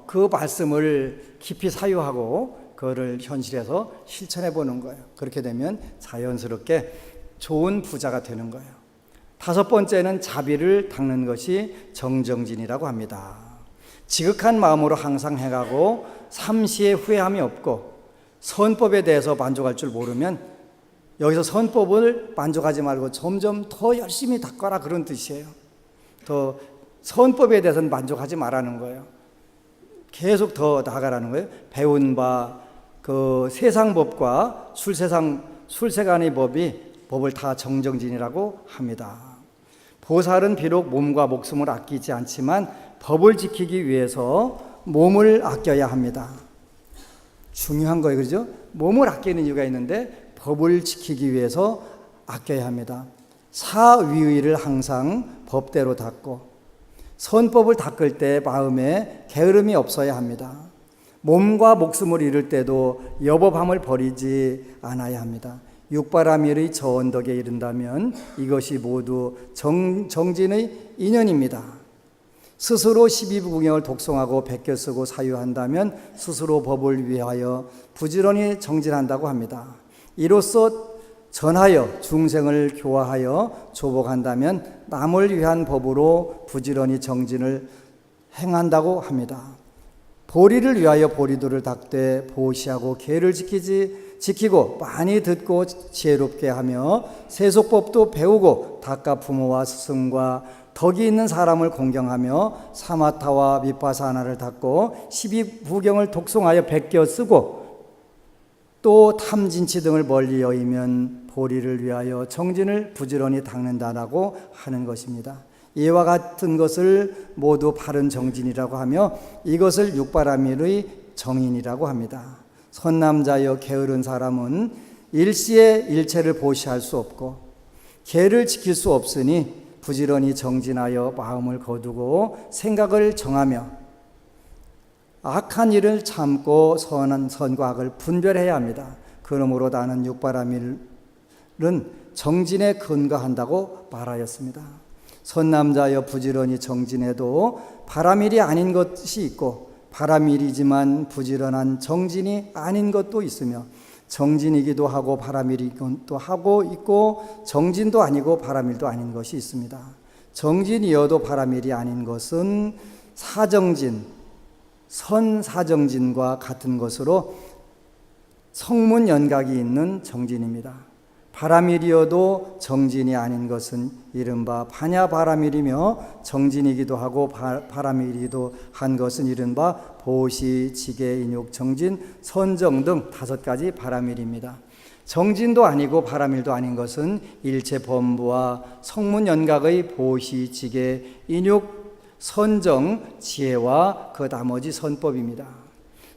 그 말씀을 깊이 사유하고 그거를 현실에서 실천해 보는 거예요. 그렇게 되면 자연스럽게 좋은 부자가 되는 거예요. 다섯 번째는 자비를 닦는 것이 정정진이라고 합니다. 지극한 마음으로 항상 행하고 삼시에 후회함이 없고 선법에 대해서 만족할 줄 모르면 여기서 선법을 만족하지 말고 점점 더 열심히 닦아라 그런 뜻이에요. 더 선법에 대해서는 만족하지 말라는 거예요. 계속 더 나아가라는 거예요. 배운 바 그 세상 법과 술세간의 법을 다 정정진이라고 합니다. 보살은 비록 몸과 목숨을 아끼지 않지만 법을 지키기 위해서 몸을 아껴야 합니다. 중요한 거예요. 그죠? 몸을 아끼는 이유가 있는데 법을 지키기 위해서 아껴야 합니다. 사위의를 항상 법대로 닦고 선법을 닦을 때 마음에 게으름이 없어야 합니다. 몸과 목숨을 잃을 때도 여법함을 버리지 않아야 합니다. 육바라밀의 저 언덕에 이른다면 이것이 모두 정진의 인연입니다. 스스로 12부경을 독송하고 베껴 쓰고 사유한다면 스스로 법을 위하여 부지런히 정진한다고 합니다. 이로써 전하여 중생을 교화하여 조복한다면 남을 위한 법으로 부지런히 정진을 행한다고 합니다. 보리를 위하여 보리도를 닦되 보시하고 계를 지키고 많이 듣고 지혜롭게 하며 세속법도 배우고 닦아 부모와 스승과 덕이 있는 사람을 공경하며 사마타와 미파사나를 닦고 12부경을 독송하여 베껴 쓰고 또 탐진치 등을 멀리 여의면 보리를 위하여 정진을 부지런히 닦는다라고 하는 것입니다. 이와 같은 것을 모두 바른 정진이라고 하며 이것을 육바라밀의 정인이라고 합니다. 선남자여 게으른 사람은 일시에 일체를 보시할 수 없고 계를 지킬 수 없으니 부지런히 정진하여 마음을 거두고 생각을 정하며 악한 일을 참고 선과 악을 분별해야 합니다. 그러므로 나는 육바라밀은 정진에 근거한다고 말하였습니다. 선남자여 부지런히 정진해도 바라밀이 아닌 것이 있고 바라밀이지만 부지런한 정진이 아닌 것도 있으며 정진이기도 하고 바라밀이기도 하고 있고 정진도 아니고 바라밀도 아닌 것이 있습니다. 정진이어도 바라밀이 아닌 것은 사정진, 선사정진과 같은 것으로 성문연각이 있는 정진입니다. 바라밀이어도 정진이 아닌 것은 이른바 반야바라밀이며 정진이기도 하고 바라밀이기도 한 것은 이른바 보시, 지계, 인욕, 정진, 선정 등 5가지 바라밀입니다. 정진도 아니고 바라밀도 아닌 것은 일체 범부와 성문연각의 보시, 지계, 인욕, 선정, 지혜와 그 나머지 선법입니다.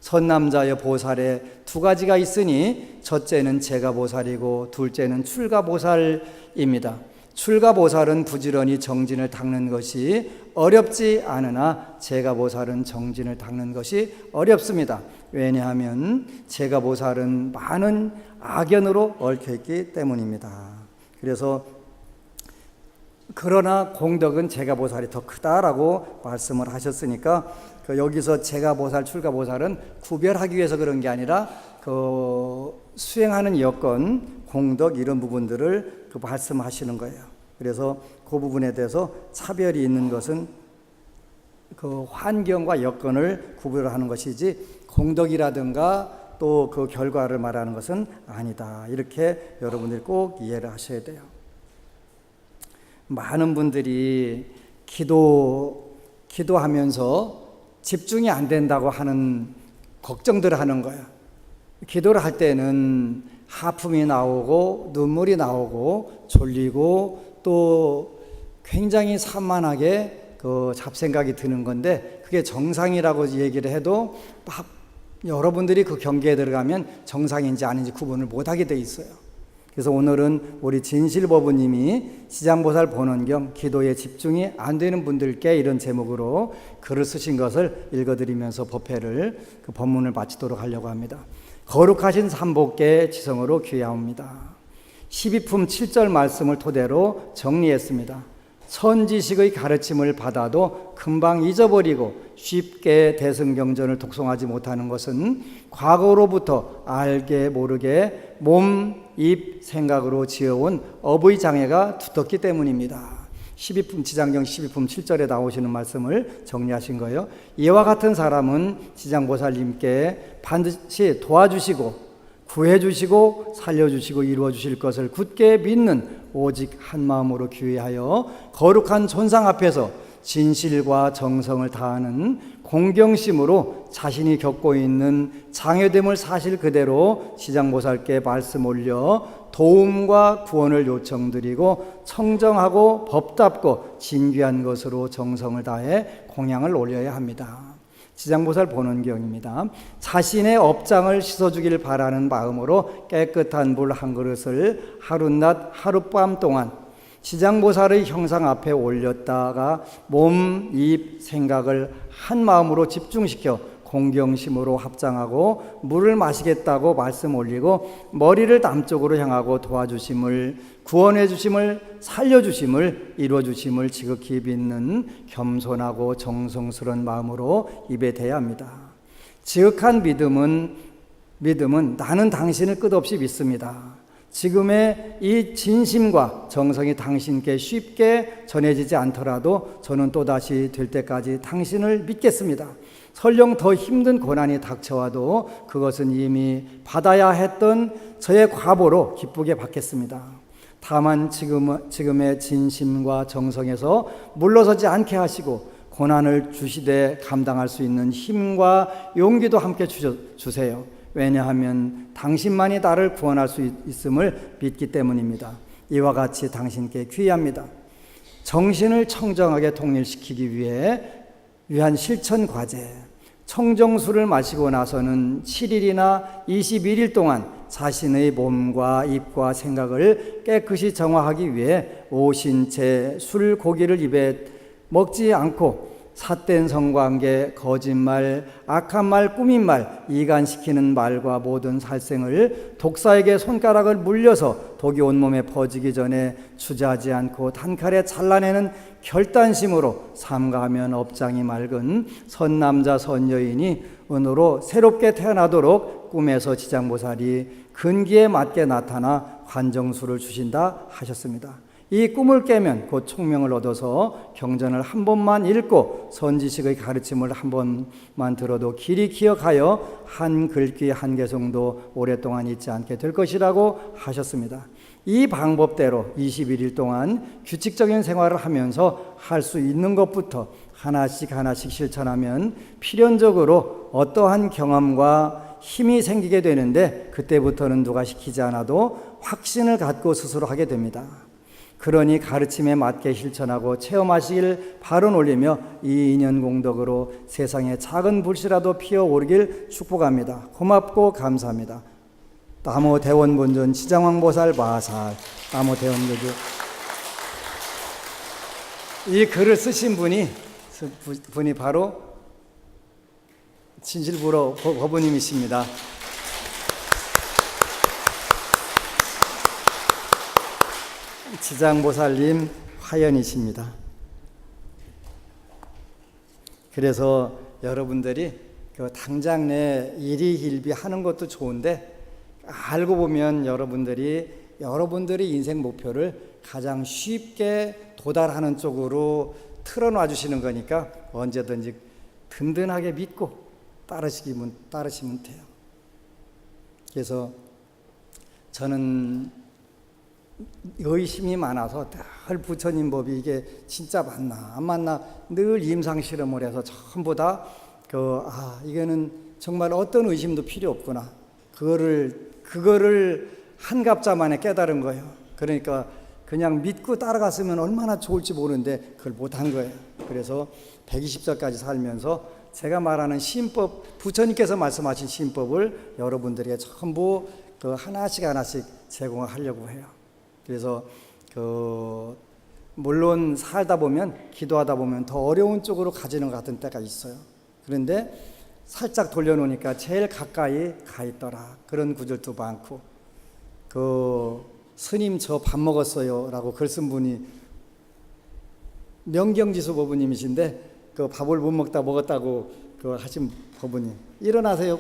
선남자여 보살에 2가지가 있으니 첫째는 제가보살이고 둘째는 출가보살입니다. 출가보살은 부지런히 정진을 닦는 것이 어렵지 않으나 제가보살은 정진을 닦는 것이 어렵습니다. 왜냐하면 제가보살은 많은 악연으로 얽혀있기 때문입니다. 그래서 그러나 공덕은 제가보살이 더 크다라고 말씀을 하셨으니까 여기서 제가보살, 출가보살은 구별하기 위해서 그런 게 아니라 수행하는 여건, 공덕 이런 부분들을 말씀하시는 거예요. 그래서 그 부분에 대해서 차별이 있는 것은 그 환경과 여건을 구별하는 것이지 공덕이라든가 또 그 결과를 말하는 것은 아니다. 이렇게 여러분들이 꼭 이해를 하셔야 돼요. 많은 분들이 기도하면서 집중이 안 된다고 하는 걱정들을 하는 거예요. 기도를 할 때는 하품이 나오고 눈물이 나오고 졸리고 또 굉장히 산만하게 그 잡생각이 드는 건데 그게 정상이라고 얘기를 해도 막 여러분들이 그 경계에 들어가면 정상인지 아닌지 구분을 못하게 돼 있어요. 그래서 오늘은 우리 진실법부님이 지장보살 본원경 기도에 집중이 안 되는 분들께 이런 제목으로 글을 쓰신 것을 읽어드리면서 법회를 그 법문을 마치도록 하려고 합니다. 거룩하신 삼복계 지성으로 귀하옵니다. 12품 7절 말씀을 토대로 정리했습니다. 선지식의 가르침을 받아도 금방 잊어버리고 쉽게 대승경전을 독송하지 못하는 것은 과거로부터 알게 모르게 몸, 입, 생각으로 지어온 업의 장애가 두텁기 때문입니다. 12품 지장경 12품 7절에 나오시는 말씀을 정리하신 거예요. 이와 같은 사람은 지장보살님께 반드시 도와주시고 구해주시고 살려주시고 이루어주실 것을 굳게 믿는 오직 한마음으로 귀의하여 거룩한 존상 앞에서 진실과 정성을 다하는 공경심으로 자신이 겪고 있는 장애됨을 사실 그대로 지장보살께 말씀 올려 도움과 구원을 요청드리고 청정하고 법답고 진귀한 것으로 정성을 다해 공양을 올려야 합니다. 지장보살 본원경입니다. 자신의 업장을 씻어주길 바라는 마음으로 깨끗한 물 한 그릇을 하룻낮 하룻밤 동안 지장보살의 형상 앞에 올렸다가 몸, 입, 생각을 한 마음으로 집중시켜 공경심으로 합장하고 물을 마시겠다고 말씀 올리고 머리를 남쪽으로 향하고 도와주심을, 구원해 주심을, 살려주심을, 이루어주심을 지극히 믿는 겸손하고 정성스러운 마음으로 입에 대야 합니다. 지극한 믿음은 나는 당신을 끝없이 믿습니다. 지금의 이 진심과 정성이 당신께 쉽게 전해지지 않더라도 저는 또다시 될 때까지 당신을 믿겠습니다. 설령 더 힘든 고난이 닥쳐와도 그것은 이미 받아야 했던 저의 과보로 기쁘게 받겠습니다. 다만 지금의 진심과 정성에서 물러서지 않게 하시고 고난을 주시되 감당할 수 있는 힘과 용기도 함께 주세요. 왜냐하면 당신만이 나를 구원할 수 있음을 믿기 때문입니다. 이와 같이 당신께 귀의합니다. 정신을 청정하게 통일시키기 위한 실천 과제. 청정수를 마시고 나서는 7일이나 21일 동안 자신의 몸과 입과 생각을 깨끗이 정화하기 위해 오신채 술, 고기를 입에 먹지 않고 삿된 성관계, 거짓말, 악한 말, 꾸민 말, 이간시키는 말과 모든 살생을 독사에게 손가락을 물려서 독이 온몸에 퍼지기 전에 주저하지 않고 단칼에 잘라내는 결단심으로 삼가하면 업장이 맑은 선남자 선여인이 은으로 새롭게 태어나도록 꿈에서 지장보살이 근기에 맞게 나타나 관정수를 주신다 하셨습니다. 이 꿈을 깨면 곧 총명을 얻어서 경전을 한 번만 읽고 선지식의 가르침을 한 번만 들어도 길이 기억하여 한 글귀 한 개성도 오랫동안 잊지 않게 될 것이라고 하셨습니다. 이 방법대로 21일 동안 규칙적인 생활을 하면서 할 수 있는 것부터 하나씩 실천하면 필연적으로 어떠한 경험과 힘이 생기게 되는데 그때부터는 누가 시키지 않아도 확신을 갖고 스스로 하게 됩니다. 그러니 가르침에 맞게 실천하고 체험하시길 바로 올리며 이 인연 공덕으로 세상에 작은 불씨라도 피어오르길 축복합니다. 고맙고 감사합니다. 나모 대원본전 지장왕보살 마살. 나모 대원교주. 이 글을 쓰신 분이 바로 진실부로 법부님이십니다. 지장보살님 화연이십니다. 그래서 여러분들이 당장 내 일희일비 하는 것도 좋은데 알고 보면 여러분들이 인생 목표를 가장 쉽게 도달하는 쪽으로 틀어놔 주시는 거니까 언제든지 든든하게 믿고 따르시면 돼요. 그래서 저는 의심이 많아서 늘 부처님 법이 이게 진짜 맞나 안 맞나 늘 임상 실험을 해서 전부 다 이거는 정말 어떤 의심도 필요 없구나. 그거를 한갑자만에 깨달은 거예요. 그러니까 그냥 믿고 따라갔으면 얼마나 좋을지 모르는데 그걸 못한 거예요. 그래서 120살까지 살면서 제가 말하는 신법, 부처님께서 말씀하신 신법을 여러분들에게 전부 하나씩 제공을 하려고 해요. 그래서 물론 살다 보면 기도하다 보면 더 어려운 쪽으로 가지는 것 같은 때가 있어요. 그런데 살짝 돌려놓으니까 제일 가까이 가 있더라. 그런 구절도 많고 스님 저 밥 먹었어요 라고 글 쓴 분이 명경지수 법부님이신데 밥을 못 먹었다고 하신 법부님 일어나세요.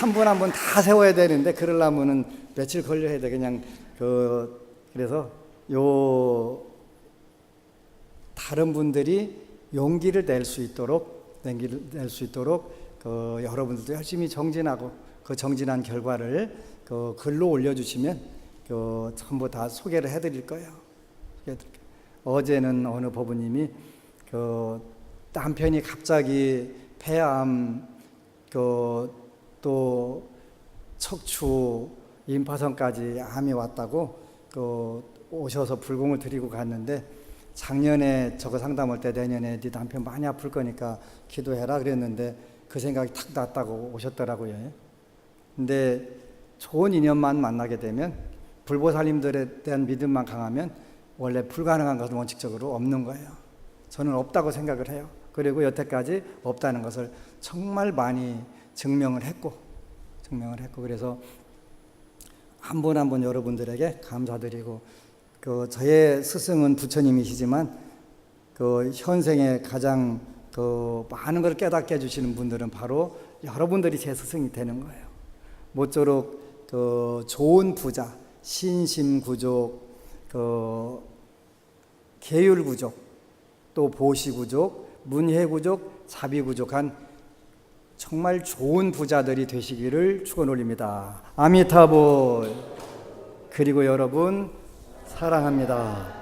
한 분 한 분 다 세워야 되는데 그러려면은 며칠 걸려야 돼. 그냥 그래서 다른 분들이 용기를 낼 수 있도록 여러분들도 열심히 정진하고 그 정진한 결과를 글로 올려주시면 전부 다 소개를 해드릴 거예요. 어제는 어느 법부님이 남편이 갑자기 폐암 또 척추 임파선까지 암이 왔다고 오셔서 불공을 드리고 갔는데 작년에 저거 상담할 때 내년에 네 남편 많이 아플 거니까 기도해라 그랬는데 그 생각이 탁 났다고 오셨더라고요. 근데 좋은 인연만 만나게 되면 불보살님들에 대한 믿음만 강하면 원래 불가능한 것은 원칙적으로 없는 거예요. 저는 없다고 생각을 해요. 그리고 여태까지 없다는 것을 정말 많이 증명을 했고 그래서 한 분 한 분 여러분들에게 감사드리고 저의 스승은 부처님이시지만 현생에 가장 많은 걸 깨닫게 해주시는 분들은 바로 여러분들이 제 스승이 되는 거예요. 모쪼록 좋은 부자, 신심구족, 계율구족, 또 보시구족, 문해구족, 자비구족한 정말 좋은 부자들이 되시기를 축원 올립니다. 아미타불. 그리고 여러분 사랑합니다.